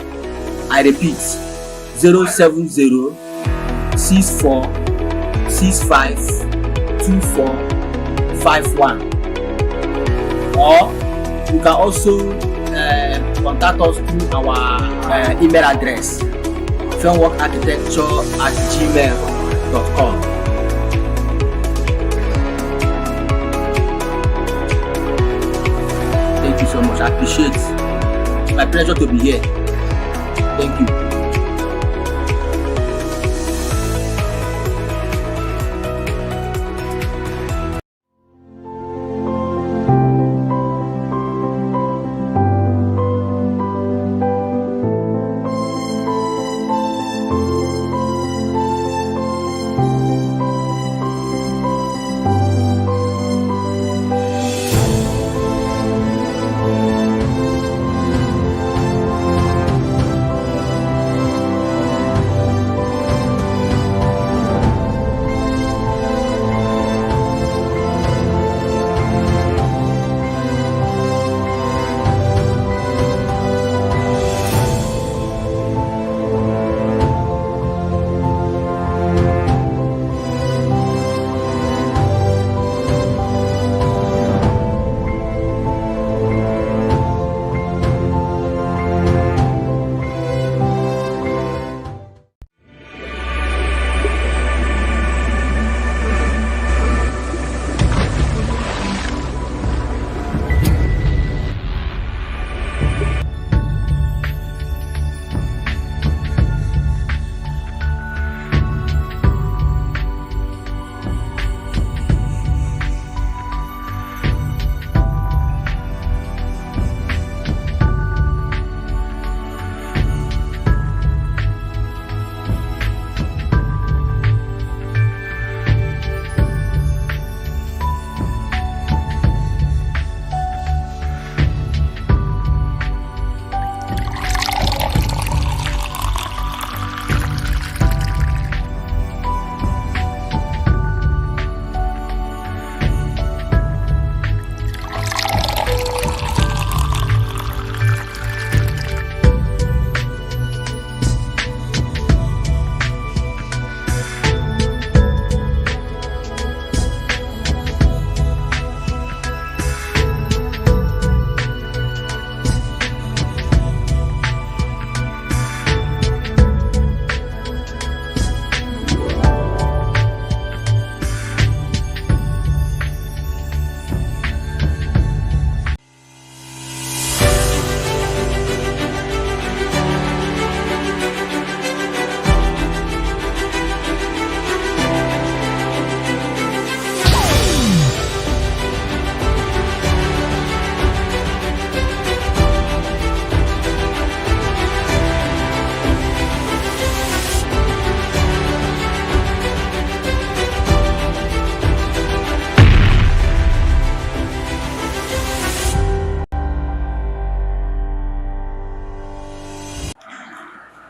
I repeat, 070-6465-2451. Or you can also contact us through our email address, frameworkarchitecture@gmail.com. Thank you so much. I appreciate it. It's my pleasure to be here. Thank you.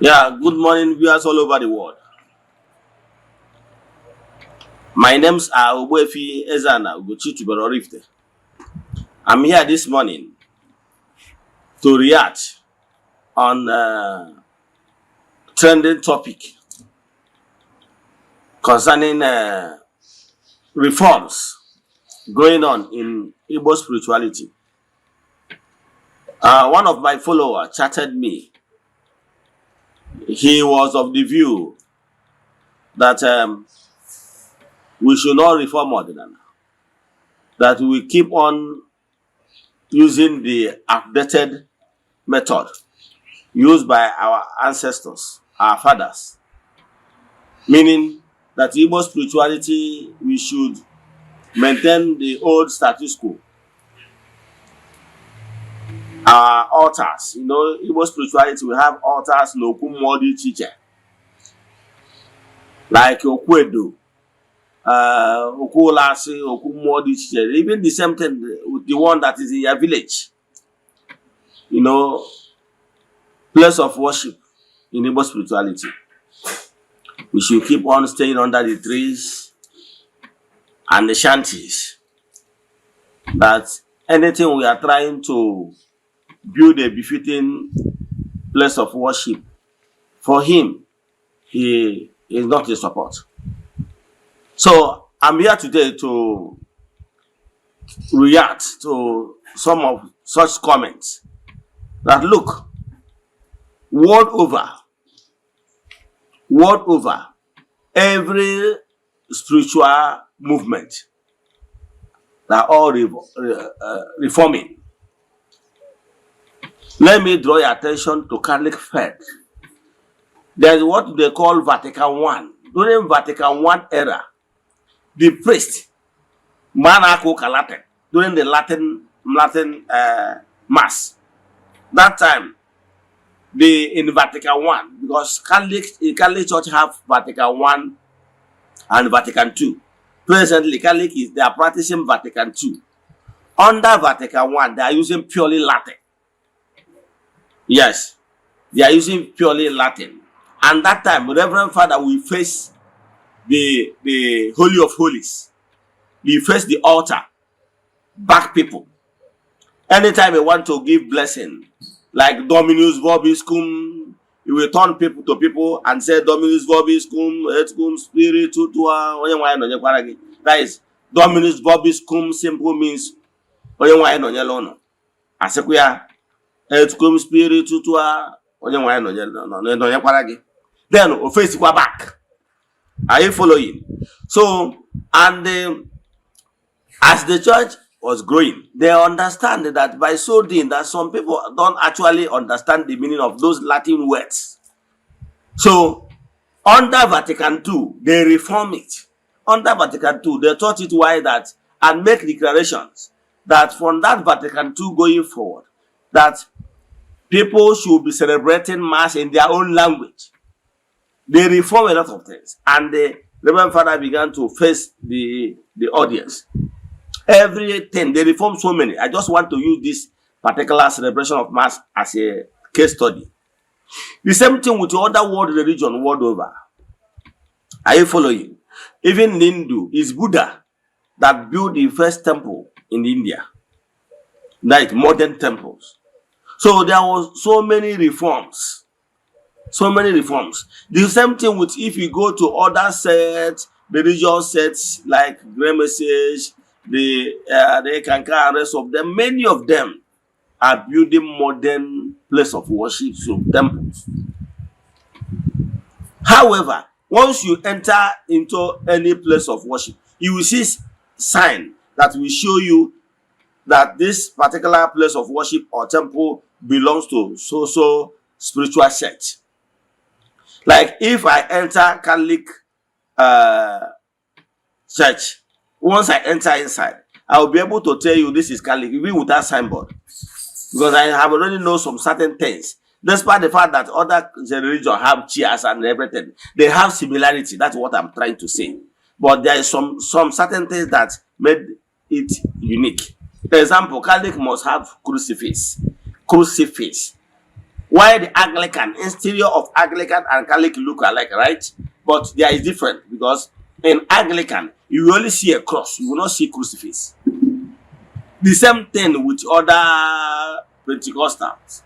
Yeah, good morning, viewers all over the world. My names are Ogbuefi Eze-Ana Rifte. I'm here this morning to react on trending topic concerning reforms going on in Igbo spirituality. One of my followers chatted me. He was of the view that we should not reform Eze-Ana, that we keep on using the outdated method used by our ancestors, our fathers, meaning that Igbo spirituality, we should maintain the old status quo. Our altars, Igbo spirituality, we have altars no kumodi chiche, like Okwedo, Okulasi, Okumodi chiche, even the same thing with the one that is in your village. Place of worship in Igbo spirituality. We should keep on staying under the trees and the shanties. That anything we are trying to build a befitting place of worship, for him, he is not in support. So I'm here today to react to some of such comments. That look, world over, every spiritual movement, they are all reforming. Let me draw your attention to Catholic faith. There is what they call Vatican I. During Vatican I era, the priest, Manako Latin, during the Latin Mass, that time, in Vatican I, because Catholic Church have Vatican I and Vatican II. Presently, they are practicing Vatican II. Under Vatican I, they are using purely Latin. Yes, they are using purely Latin. And that time, Reverend Father will face the Holy of Holies. He face the altar, back people. Anytime they want to give blessing, like Dominus Vobiscum, he will turn people to people and say Dominus Vobiscum, et cum spiritu tua. That is Dominus Vobiscum simple means Asekuya et cum spiritu tua. Then face back. Are you following? So, and as the church was growing, they understand that by so doing that some people don't actually understand the meaning of those Latin words. So, under Vatican II, they reform it. Under Vatican II, they taught it why that and make declarations that from that Vatican II going forward, that people should be celebrating Mass in their own language. They reform a lot of things, and the Reverend Father began to face the audience. Everything, they reform so many. I just want to use this particular celebration of Mass as a case study. The same thing with the other world religion world over. Are you following? Even Hindu, is Buddha that built the first temple in India, like modern temples. So there was so many reforms. So many reforms. The same thing with if you go to other sets, religious sets like Grey Message, the Kanka and rest of them, many of them are building modern place of worship, so temples. However, once you enter into any place of worship, you will see sign that will show you that this particular place of worship or temple belongs to so spiritual sect. Like if I enter Catholic church, once I enter inside, I will be able to tell you this is Catholic, even without signboard. Because I have already know some certain things. Despite the fact that other religions have chairs and everything, they have similarity. That's what I'm trying to say. But there is some certain things that made it unique. For example, Catholic must have crucifix. Crucifix. Why the Anglican, exterior of Anglican and Catholic look alike, right? But there is different because in Anglican, you will only see a cross, you will not see crucifix. The same thing with other Pentecostals.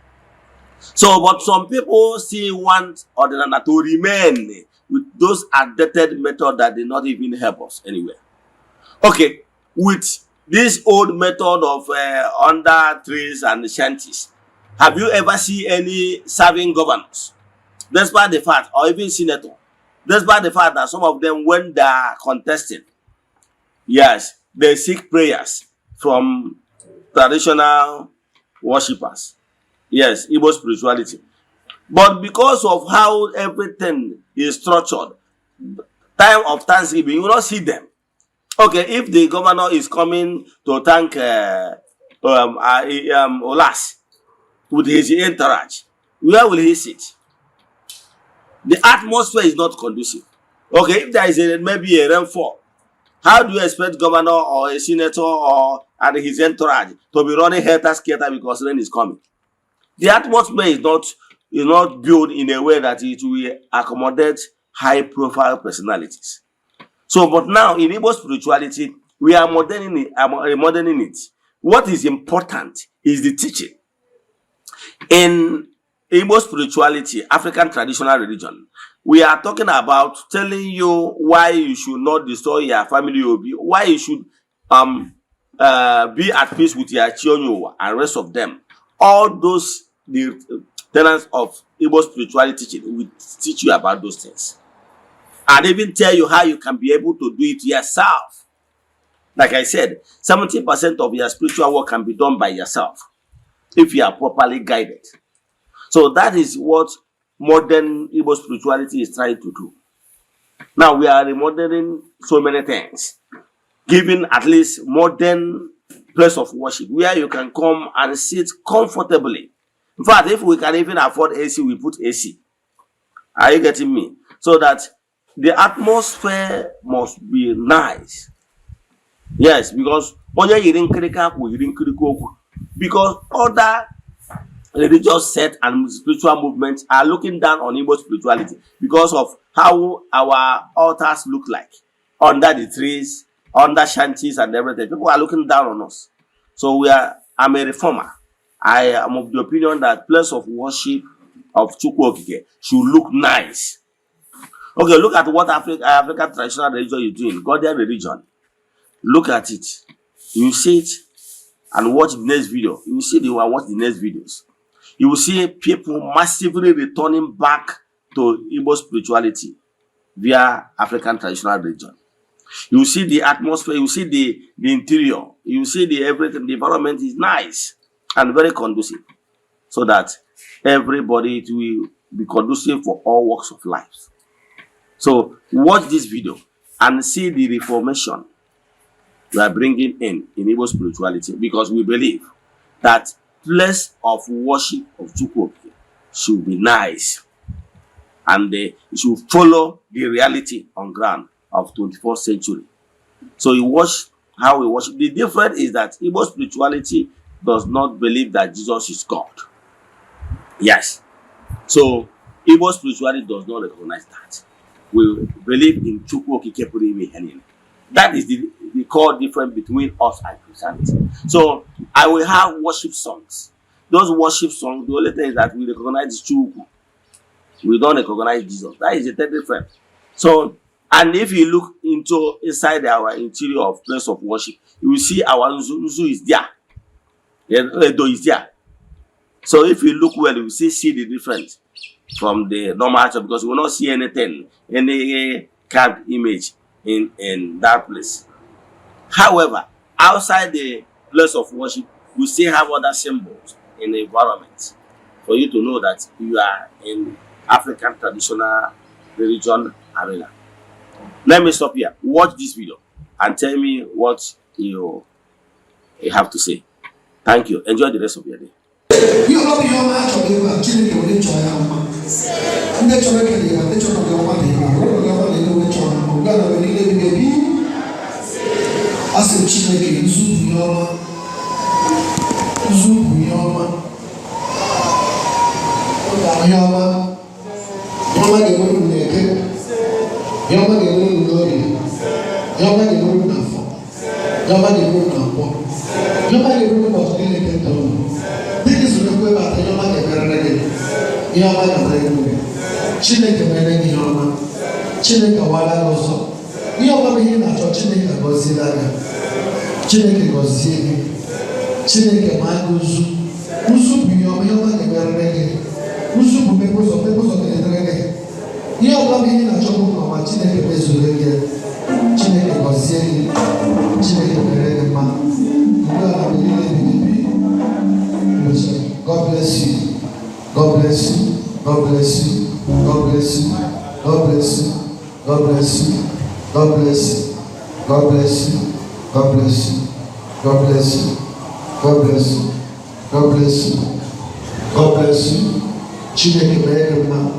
So, but some people still want Ordinana to remain with those outdated methods that did not even help us anywhere. Okay, with this old method of under trees and shanties, have you ever seen any serving governors? Despite the fact, or even senator, despite the fact that some of them, when they are contesting, yes, they seek prayers from traditional worshippers. Yes, Igbo spirituality. But because of how everything is structured, time of Thanksgiving, you will not see them. Okay, if the governor is coming to thank Olas with his entourage, where will he sit? The atmosphere is not conducive. Okay, if there is maybe a rainfall, how do you expect governor or a senator or and his entourage to be running helter-skelter because rain is coming? The atmosphere is not built in a way that it will accommodate high-profile personalities. So, but now in Igbo spirituality, we are moderning it. What is important is the teaching. In Igbo spirituality, African traditional religion, we are talking about telling you why you should not destroy your family, why you should be at peace with your children and rest of them. All those the tenets of Igbo spirituality teaching will teach you about those things. And even tell you how you can be able to do it yourself. Like I said, 70% of your spiritual work can be done by yourself if you are properly guided. So that is what modern Igbo spirituality is trying to do. Now we are remodeling so many things, giving at least modern place of worship where you can come and sit comfortably. In fact, if we can even afford AC, we put AC. Are you getting me? So that the atmosphere must be nice. Yes, because other religious sects and spiritual movements are looking down on Igbo spirituality because of how our altars look like under the trees, under shanties and everything. People are looking down on us. So I'm a reformer. I am of the opinion that place of worship of Chukwu Okike should look nice. Okay, look at what African traditional religion is doing, Ghanaian religion. Look at it. You see it and watch the next video. You will see watch the next videos. You will see people massively returning back to Igbo spirituality via African traditional religion. You will see the atmosphere, you will see the interior, you will see everything. The environment is nice and very conducive, so that everybody will be conducive for all walks of life. So watch this video and see the reformation we are bringing in Igbo spirituality, because we believe that place of worship of Chukwu should be nice and it should follow the reality on ground of 21st century. So you watch how we worship. The difference is that Igbo spirituality does not believe that Jesus is God. Yes. So Igbo spirituality does not recognize that. We believe in Chukwu Okike Puru Ime Ihe Niile. That is the core difference between us and Christianity. So I will have worship songs. Those worship songs, the only thing is that we recognize Chukwu. We don't recognize Jesus. That is the third difference. So, and if you look inside our interior of place of worship, you will see our Nzu is there. Edo is there. So if you look well, you will see the difference from the normal church, because we will not see anything, any carved image in that place. However, outside the place of worship, you still have other symbols in the environment for you to know that you are in African traditional religion arena. Let me stop here. Watch this video and tell me what you have to say. Thank you. Enjoy the rest of your day. God bless you. God bless you. God bless you. God bless you. God bless you. God bless you. God bless you. God bless you. God bless you. God bless you. God bless you. God bless you. God bless you. Chineke mere mma.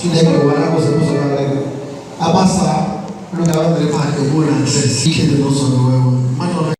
Chineke wara ko se so na lege. Abasa lu ga wa le ma ke bo na se. Ike de no so no wewe.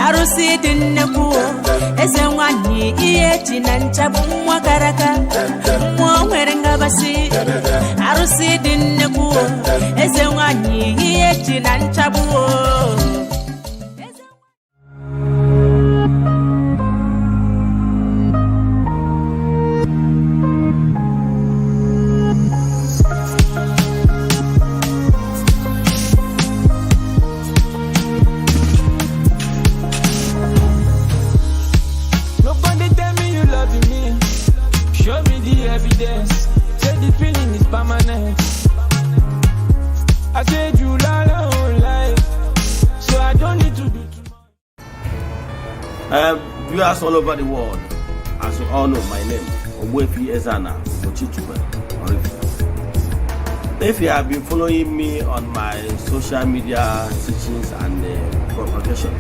Arusi dinneku Eze-Ana iyeji na nchabu mwakaraka Mwonwerenga basi Arusi dinneku Eze-Ana iyeji na nchabu Viewers all over the world, as you all know, my name is Eze-Ana. If you have been following me on my social media teachings and propagation,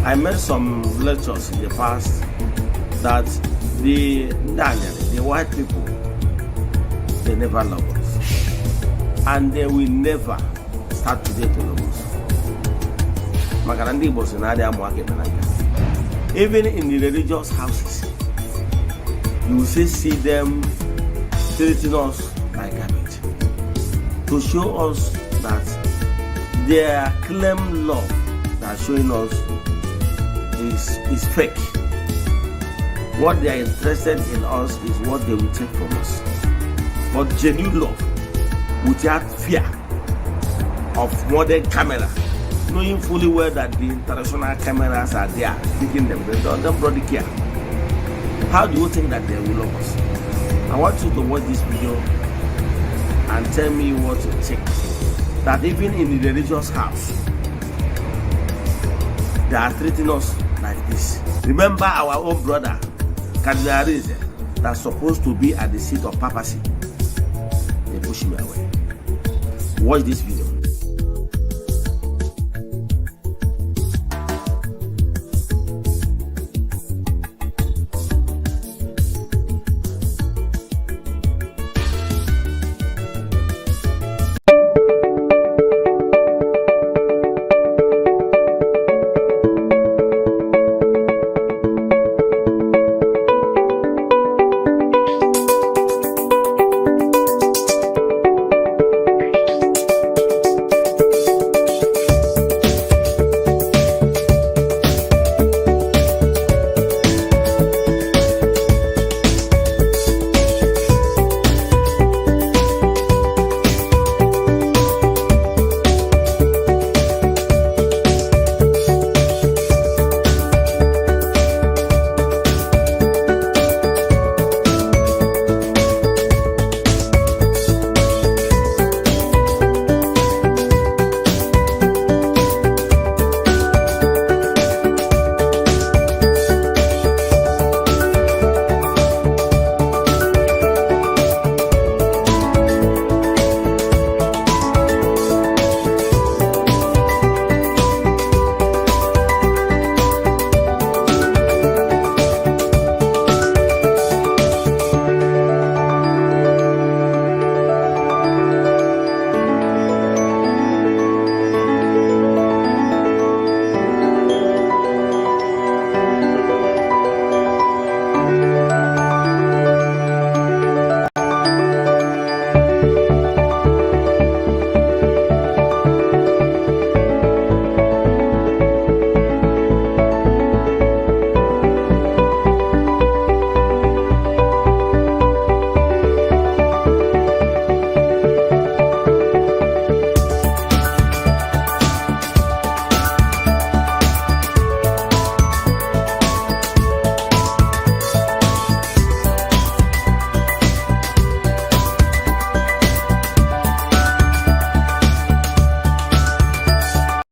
I made some lectures in the past that the white people, they never love us, and they will never start today to love us. Even in the religious houses, you will see them treating us like garbage, to show us that their claim love that showing us is fake. What they are interested in us is what they will take from us. But genuine love, without fear of modern camera, knowing fully well that the international cameras are there taking them, they don't bloody care. How do you think that they will love us? I want you to watch this video and tell me what you think. That even in the religious house, they are treating us like this. Remember our own brother, Cardinal Eze, that's supposed to be at the seat of papacy. They push me away. Watch this video.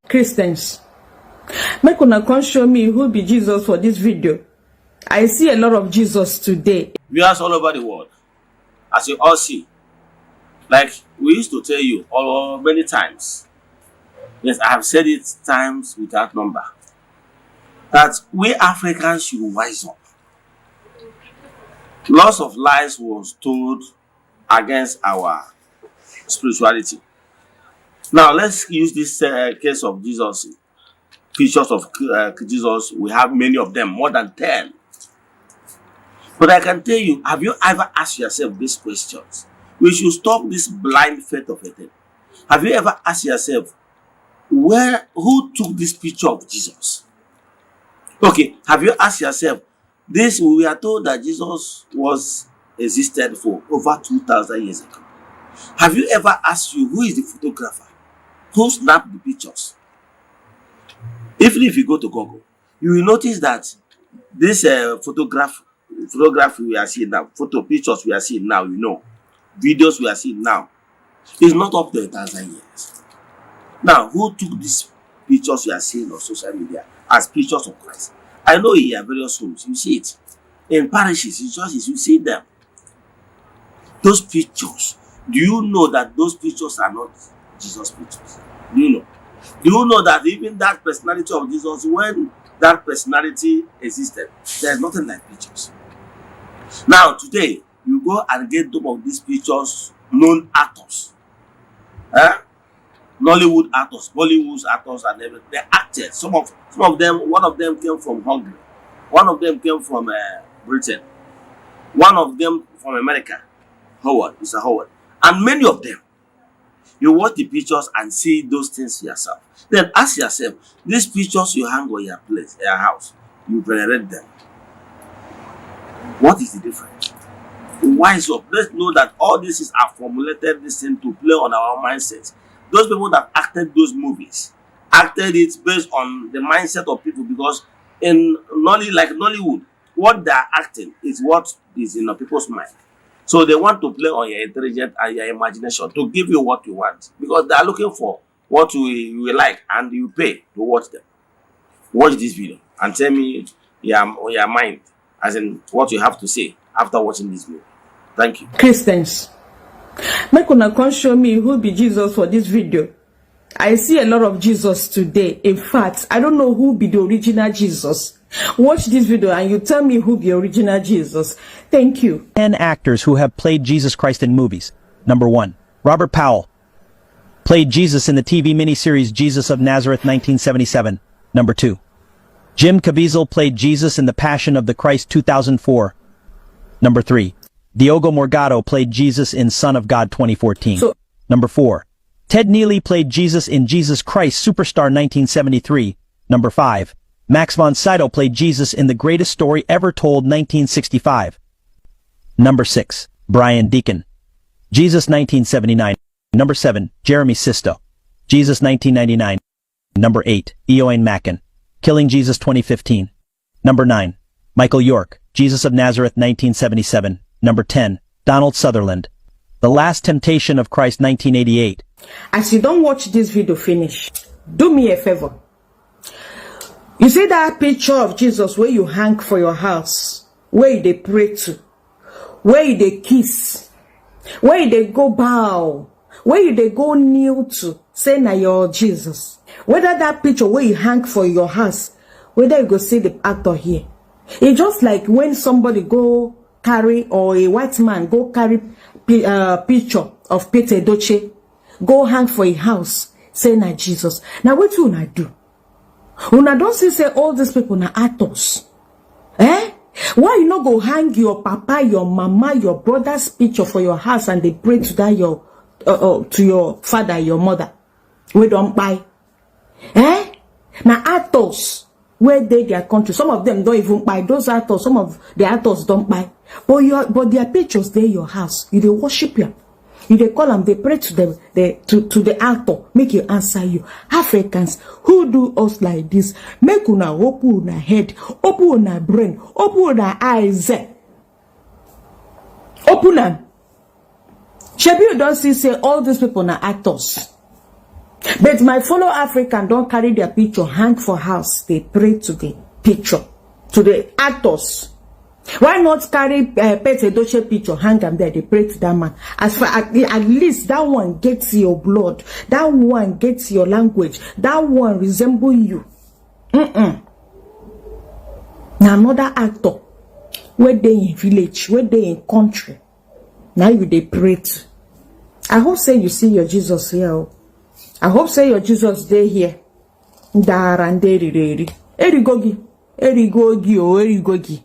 Christians, make una come show me who be Jesus for this video. I see a lot of Jesus today. Viewers all over the world, as you all see, like we used to tell you many times, yes, I have said it times without number, that we Africans should wise up. Lots of lies was told against our spirituality. Now let's use this case of Jesus, pictures of Jesus. We have many of them, more than 10. But I can tell you, have you ever asked yourself these questions? We should stop this blind faith of a thing. Have you ever asked yourself, who took this picture of Jesus? Okay, have you asked yourself, we are told that Jesus existed for over 2,000 years ago. Have you ever asked you, who is the photographer? Who snapped the pictures? Even if you go to Google, you will notice that this photograph we are seeing now, pictures we are seeing now, videos we are seeing now, is not up to 1,000 years. Now, who took these pictures you are seeing on social media as pictures of Christ? I know here various homes, you see it. In parishes, in churches, you see them. Those pictures. Do you know that those pictures are not Jesus pictures? Do you know? Do you know that even that personality of Jesus, when that personality existed, there's nothing like pictures. Now, today, you go and get some of these pictures, known actors. Nollywood actors, Bollywood actors, and everything. They acted. Some of them, one of them came from Hungary. One of them came from Britain. One of them from America. Mr. Howard. And many of them. You watch the pictures and see those things yourself. Then ask yourself, these pictures you hang on your place, your house, you venerate them. What is the difference? Wise up. Let's know that all this are formulated this thing to play on our mindsets. Those people that acted those movies acted it based on the mindset of people, because in Nollywood, what they are acting is what is in the people's mind. So they want to play on your intelligence and your imagination to give you what you want, because they are looking for what you like, and you pay to watch them. Watch this video and tell me your mind, as in what you have to say after watching this video. Thank you. Christians, make una come show me who be Jesus for this video. I see a lot of Jesus today. In fact, I don't know who be the original Jesus. Watch this video and you tell me who the original Jesus. Thank you. 10 actors who have played Jesus Christ in movies. Number 1. Robert Powell. Played Jesus in the TV miniseries Jesus of Nazareth 1977. Number 2. Jim Caviezel played Jesus in The Passion of the Christ 2004. Number 3. Diogo Morgado played Jesus in Son of God 2014. Number 4. Ted Neely played Jesus in Jesus Christ Superstar 1973. Number 5. Max von Sydow played Jesus in The Greatest Story Ever Told 1965. Number 6. Brian Deacon. Jesus 1979. Number 7. Jeremy Sisto. Jesus 1999. Number 8. Eoin Macken. Killing Jesus 2015. Number 9. Michael York. Jesus of Nazareth 1977. Number 10. Donald Sutherland. The Last Temptation of Christ 1988. As you don't watch this video finish, do me a favor. You see that picture of Jesus where you hang for your house, where they pray to, where they kiss, where they go bow, where they go kneel to, say na your Jesus. Whether that picture where you hang for your house, whether you go see the actor here. It's just like when somebody go carry, or a white man go carry picture of Peter Edochie, go hang for a house, say na Jesus. Now what you una do? Una don't say all these people na actors. Why you not go hang your papa, your mama, your brother's picture for your house and they pray to that your to your father, your mother? We don't buy. Now actors where they their country, some of them don't even buy. Those actors, some of the actors don't buy. But their pictures they your house. You they worship you. You they call them, they pray to them, to the actor, make you answer you. Africans who do us like this, make una open una head, open una brain, open una eyes. Open them. Shebi you don't say all these people are actors. But my fellow African don't carry their picture hang for house. They pray to the picture, to the actors. Why not carry Peter Edochie picture, hang them there, they pray to that man. As far at least that one gets your blood, that one gets your language, that one resemble you. Now another actor, where they in village, where they in country, now you they pray to. I hope say you see your Jesus here. I hope say your Jesus day here. Erigogi, Erigogi.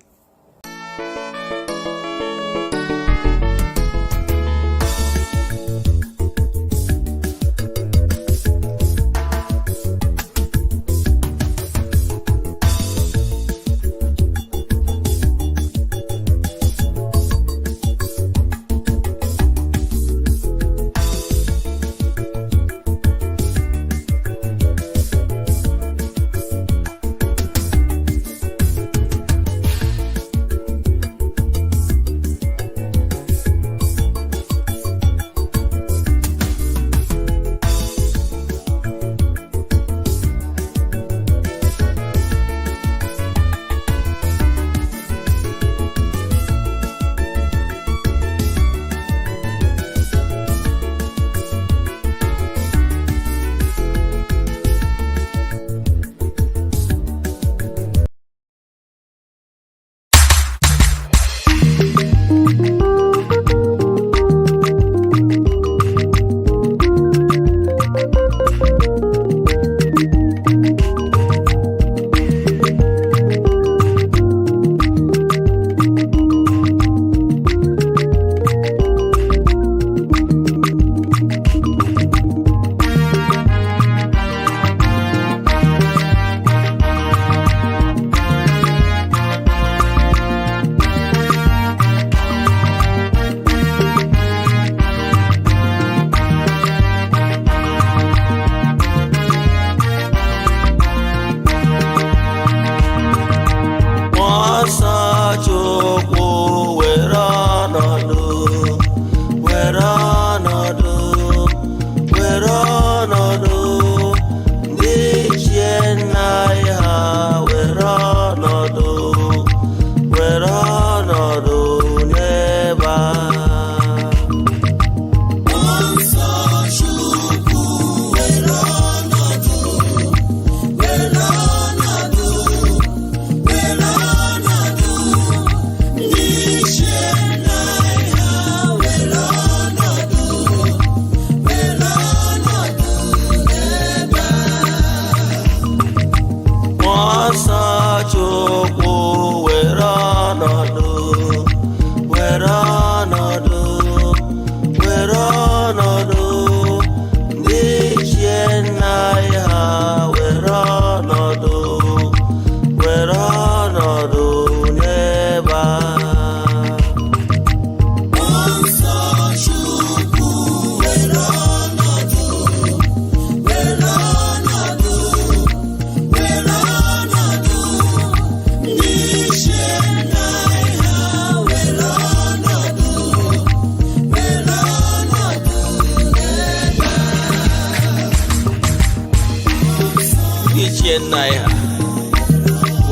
ichie nna ya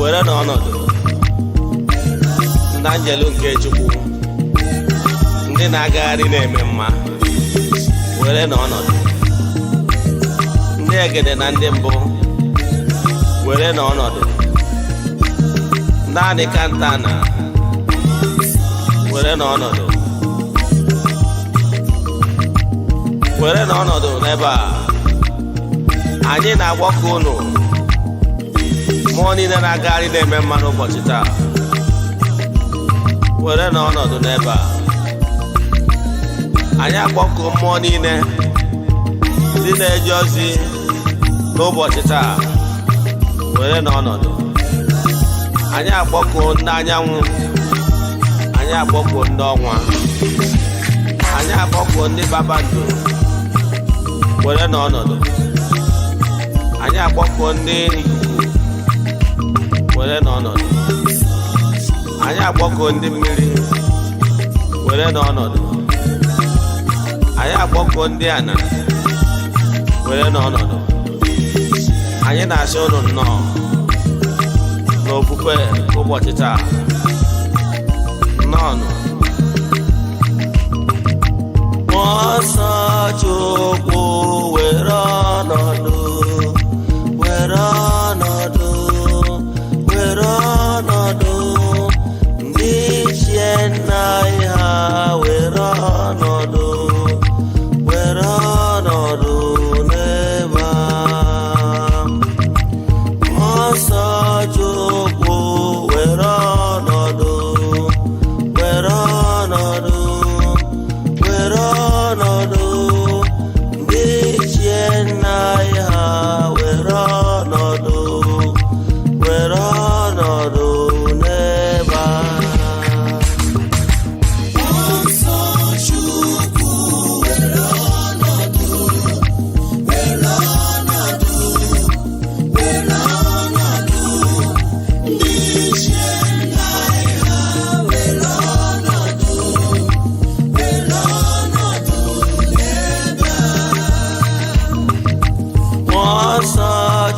were n'ọnọdụ ndị anjelu nke Chukwu ndị na-agagharị na-eme mma were n'ọnọdụ ndị egede na ndị mbụ were n'ọnọdụ ndị adịkanta na were n'ọnọdụ n'ebe a anyị na-agbakọ unu mmụọ niile na-agagharị na-eme mma n'ụbọchị taa were n'ọnọdụ n'ebe a anyị agbakọ mmụọ niile ndị na-eje ozi n'ụbọchị taa were n'ọnọdụ anyị agbakọ ndị anyanwụ anyị agbakọ ndị ọnwa anyị agbakọ ndị babando were n'ọnọdụ anyị agbakọ ndị ikuku were n'ọnọdụ anyị agbakọ ndị mmiri were n'ọnọdụ anyị agbakọ ndị ana were n'ọnọdụ anyị na-asị unu nnọọ n'ofufe ụbọchị taa nnọọnụ Mmụọ Chukwu were ọnọdụ were ọnọdụ were ọnọdụ ndị ichie nna ya were ọnọdụ n'ebe a Mmụọ Chukwu were ọnọdụ were ọnọdụ ndị ichie nna ya were ọnọdụ n'ebe a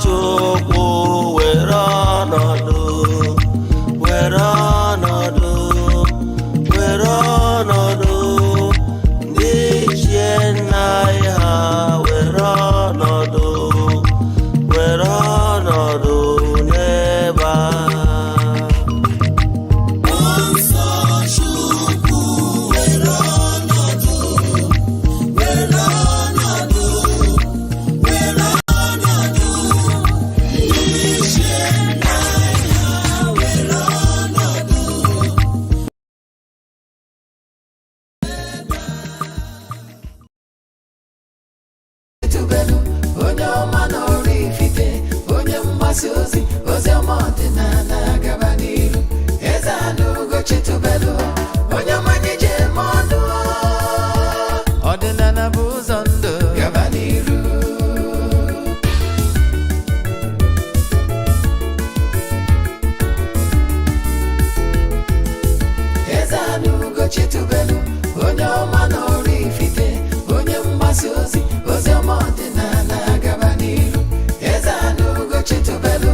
Chukwu were ọnọdụ ndị ichie nna ya were ọnọdụ n'ebe a onye ọma na ọrụ ifite onye mgbasa ozi ọma ọdịnala gaba n'iru Eze-Ana Ugochitubelu onye ọmanye je eme ọnụ ọdịnala bụ ụzọ ndụ gaba n'iru Eze-Ana Ugochitubelu onye ọma na ọrụ ifite onye mgbasa ozi ọma ọdịnala gaba n'iru Eze-Ana Ugochitubelu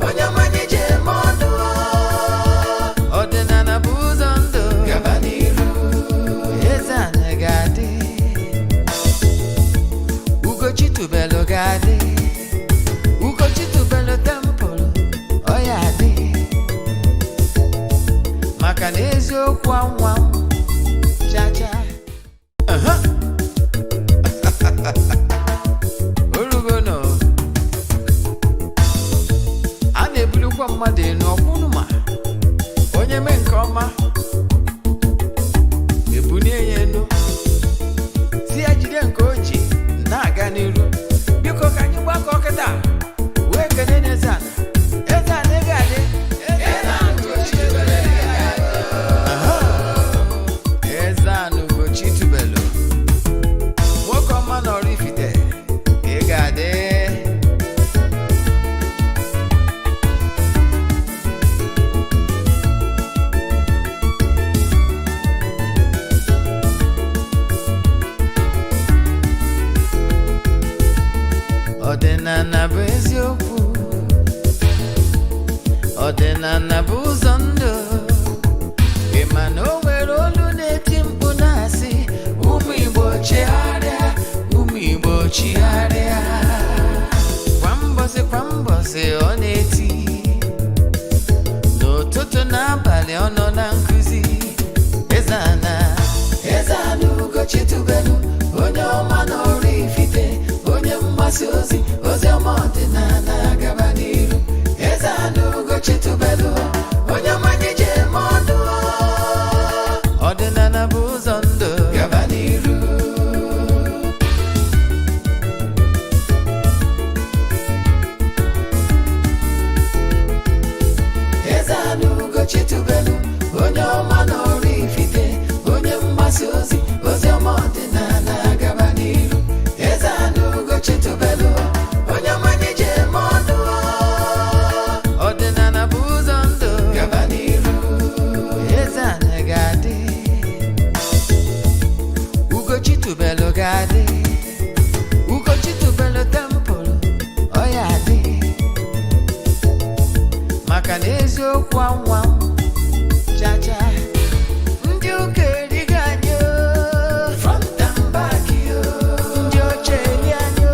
onye ọmanye je eme ọnụ ọdịnala bụ ụzọ ndụ gaba n'iru Eze-Ana ga-adị Ugochitubelu ga-adị Ugochitubelu tempụl ọ ya adị maka na eziokwu anwa chacha orugono a na-ebulukwa mmadụ enu ọkwụnụma onye mee nke ọma ebulie ya enu si ya jide nke o ji na-aga n'iru biko ka anyị gbakọ kịta wee kene n'Eze-Ana Eze-Ana ga-adị Eze-Ana Ugochitubelu nwoke ọma nọrọ ifite ị ga-adị ọdịnala bụ eziokwu ọdịnala bụ ụzọ ndụ ịma na o nwere olu na-eti mkpu na-asị ụmụ Igbo chigharịa ụmụ Igbo chigharịa kwa mbọsị ọ na-eti n'ụtụtụ n'abalị ọ nọ na nkụzi Eze-Ana Ugochi tubelu onye ọma n'ọrụ ifite onye mgbasa ozi ọma ọdịnala gaba n'iru Eze-Ana Ugochi tubelu onye mmanye je eme ọnụ ọdịnala bụ ụzọ ndụ gaba n'iru Eze-Ana Ugochi tubelu onye ọma n'ọrụ ifite onye mgbasa ozi ọma ọdịnala gaba n'iru Eze-Ana Ugochi tubelu onye mmanye je eme ọnụ ọdịnala bụ ụzọ ndụ gaba n'iru Eze-Ana ga-adị Ugochi tubelu ga-adị Ugochi tubelu tempụl ọ ya adị maka na eziokwu anwa chacha ndị ụka erigo anyị front and back ndị oche eri anyị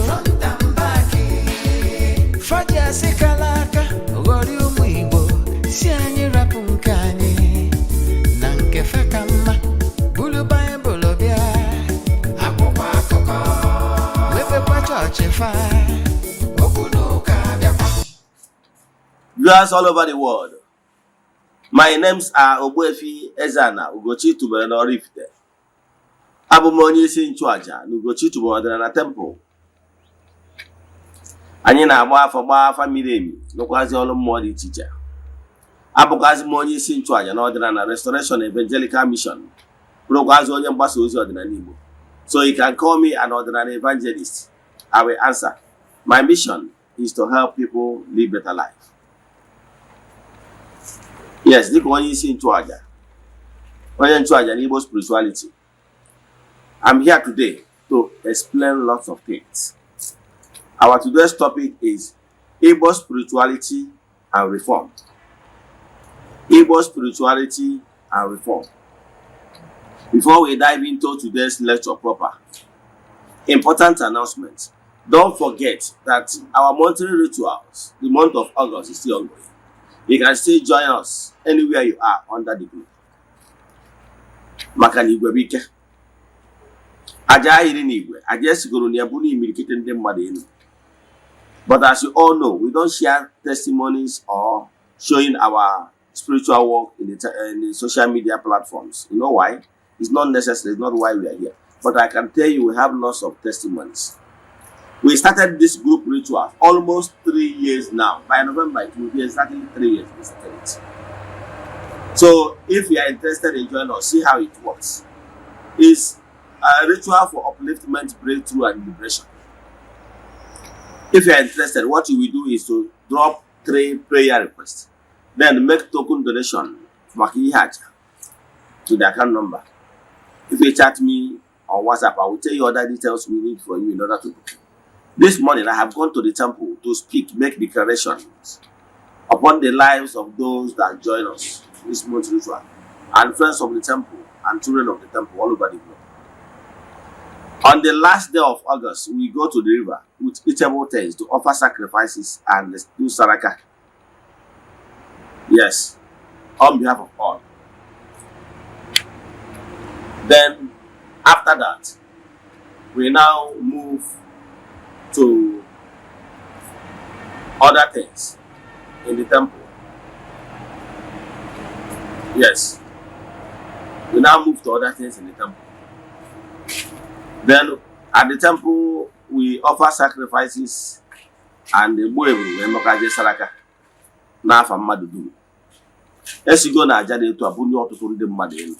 front and back faji asị kala aka ghọrị ụmụ Igbo si anyị rapụ nke anyị na nke fe ka mma bulu Baịbụl bịa akwụkwọ akụkọ mepekwa chọọchị fa okwu n'ụka bịakwa. Viewers all over the world, my names are Ogbuefi Eze-Ana Ugochi tubelu n'ọrụ ifite. Abụ m onye isi nchụaja na Ugochi tubelu ọdịnala temple. Anyị na-agba afa miri emi n'okwazi ọrụ mmụọ dị iche iche. Abụkwazi m onye isi nchụaja na ọdịnala Restoration Evangelical Mission. Bụrụkwazi onye mgbasa ozi ọdịnala Igbo. So you can call me an ordinary evangelist. I will answer. My mission is to help people live better life. Yes, this one is in Chuaja. Igbo spirituality. I'm here today to explain lots of things. Our today's topic is Igbo spirituality and reform. Igbo spirituality and reform. Before we dive into today's lecture proper, important announcement. Don't forget that our monthly rituals, the month of August, is still ongoing. You can still join us anywhere you are under the group. Maka na igwe bike. Aja ahiri na igwe. Aja esigoro na yabu na imirikite ndị mmadụ enu. But as you all know, we don't share testimonies or showing our spiritual work in the social media platforms. You know why? It's not necessary. It's not why we are here. But I can tell you we have lots of testimonies. We started this group ritual almost 3 years now. By November, it will be exactly 3 years we started it. So, if you are interested in joining us, see how it works. It's a ritual for upliftment, breakthrough, and liberation. If you are interested, what you will do is to drop 3 prayer requests. Then make token donation to the account number. If you chat me on WhatsApp, I will tell you other details we need for you in order to book. This morning, I have gone to the temple to speak, make declarations upon the lives of those that join us this month ritual, and friends of the temple and children of the temple all over the globe. On the last day of August, we go to the river with eatable things to offer sacrifices and do saraka. Yes, on behalf of all. Then, after that, we now move to other things in the temple. Yes. We now move to other things in the temple. Then at the temple we offer sacrifices and the boy will saraka. Na afa mmadụ dum. Esigo na aja dị etu abunye ọtụtụ ndị mmadụ elu.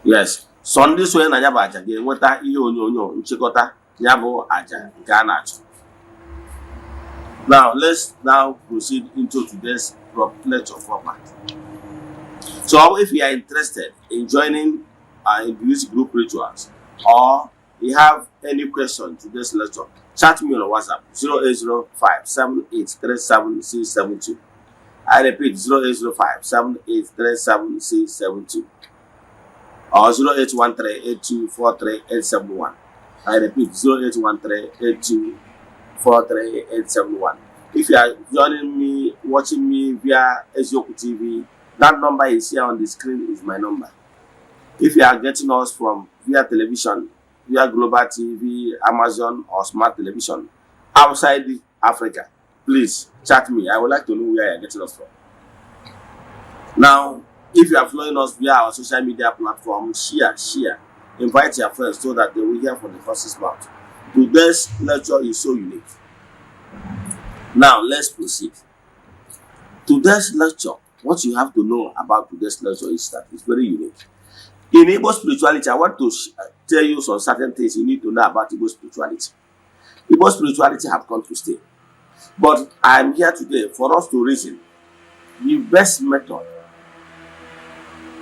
Yes. Sunday so na ya bụ aja ga-enweta ihe onyonyo nchịkọta ya bụ aja nke a na-achọ. Now let's now proceed into today's lecture format. So if you are interested in joining in these group rituals or you have any question to this lecture, chat me on WhatsApp 0805-7837-672. I repeat 0805-7837-672 or 0813-8243-871. I repeat 0813-8243-871. If you are joining me, watching me via Eziokwu TV, that number is here on the screen is my number. If you are getting us from via television, via Global TV, Amazon, or smart television outside Africa, please chat me. I would like to know where you are getting us from. Now, if you are following us via our social media platform, share, invite your friends so that they will hear from the horse's mouth. Today's lecture is so unique. Now, let's proceed. Today's lecture, what you have to know about today's lecture is that it's very unique. In Igbo spirituality, I want to tell you some certain things you need to know about Igbo spirituality. Igbo spirituality have come to stay. But I'm here today for us to reason the best method.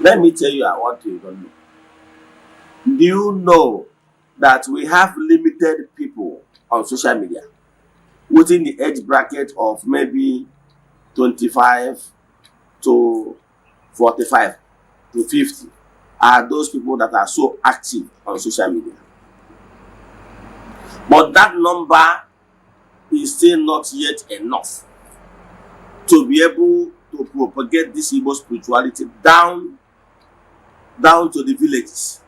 Let me tell you what you don't know. Do you know that we have limited people on social media within the age bracket of maybe 25 to 45 to 50 are those people that are so active on social media? But that number is still not yet enough to be able to propagate this Igbo spirituality down to the villages.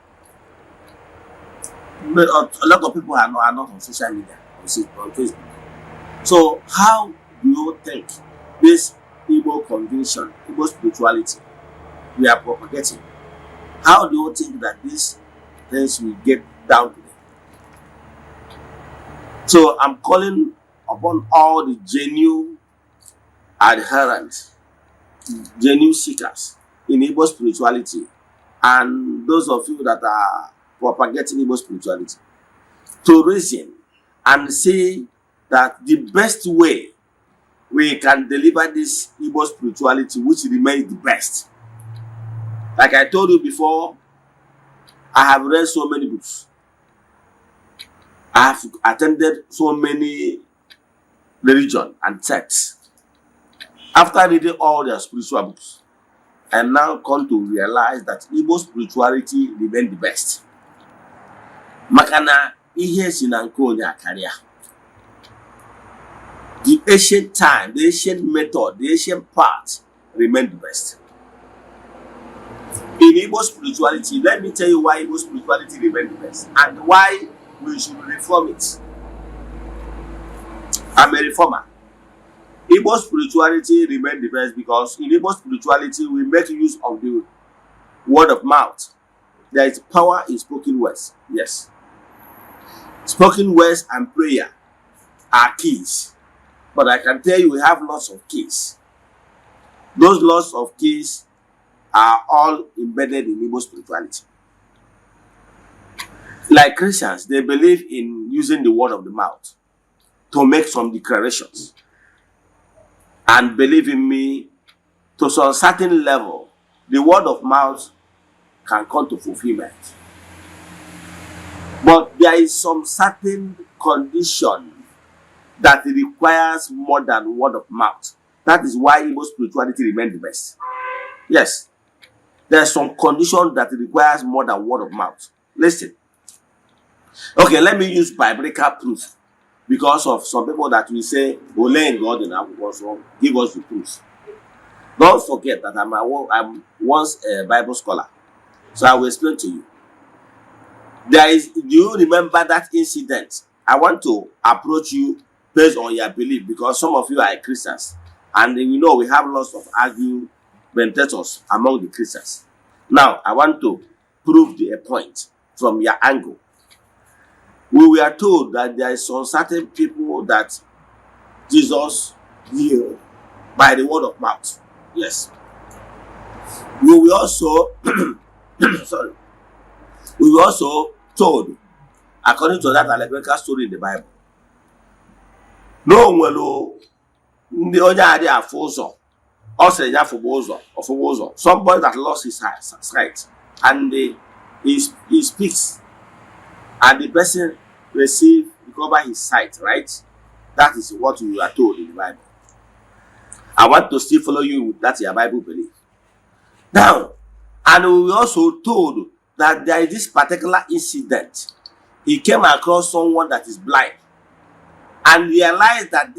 But a lot of people are not on social media, on Facebook. So how do you think this Igbo conviction, Igbo spirituality we are propagating, how do you think that these things will get down to them? So I'm calling upon all the genuine adherents, genuine seekers in Igbo spirituality, and those of you that are propagating Igbo spirituality, to reason and say that the best way we can deliver this Igbo spirituality, which remains the best. Like I told you before, I have read so many books. I have attended so many religions and sects. After reading all their spiritual books, I now come to realize that Igbo spirituality remains the best. Makana ihe sinanko nya career. The ancient time, the ancient method, the ancient path remain the best. In Igbo spirituality, let me tell you why Igbo spirituality remains the best and why we should reform it. I'm a reformer. Igbo spirituality remains the best because in Igbo spirituality we make use of the word of mouth. There is power in spoken words. Yes. Spoken words and prayer are keys. But I can tell you we have lots of keys. Those lots of keys are all embedded in Igbo spirituality. Like Christians, they believe in using the word of the mouth to make some declarations. And believe in me, to some certain level, the word of mouth can come to fulfillment. But there is some certain condition that requires more than word of mouth. That is why Igbo spirituality remains the best. Yes, there are some conditions that requires more than word of mouth. Listen. Okay, let me use biblical proof because of some people that will say, "Ole in God and also give us the proof." Don't forget that I'm once a Bible scholar, so I will explain to you. Do you remember that incident? I want to approach you based on your belief because some of you are Christians, and you know we have lots of argumentators among the Christians. Now, I want to prove a point from your angle. We were told that there are some certain people that Jesus healed by the word of mouth. Yes. We were also sorry. We were also told, according to that allegorical story in the Bible, no one the only idea of somebody that lost his sight and he speaks and the person recover his sight, right? That is what we are told in the Bible. I want to still follow you with that your Bible belief. Now, and we were also told that there is this particular incident. He came across someone that is blind and realized that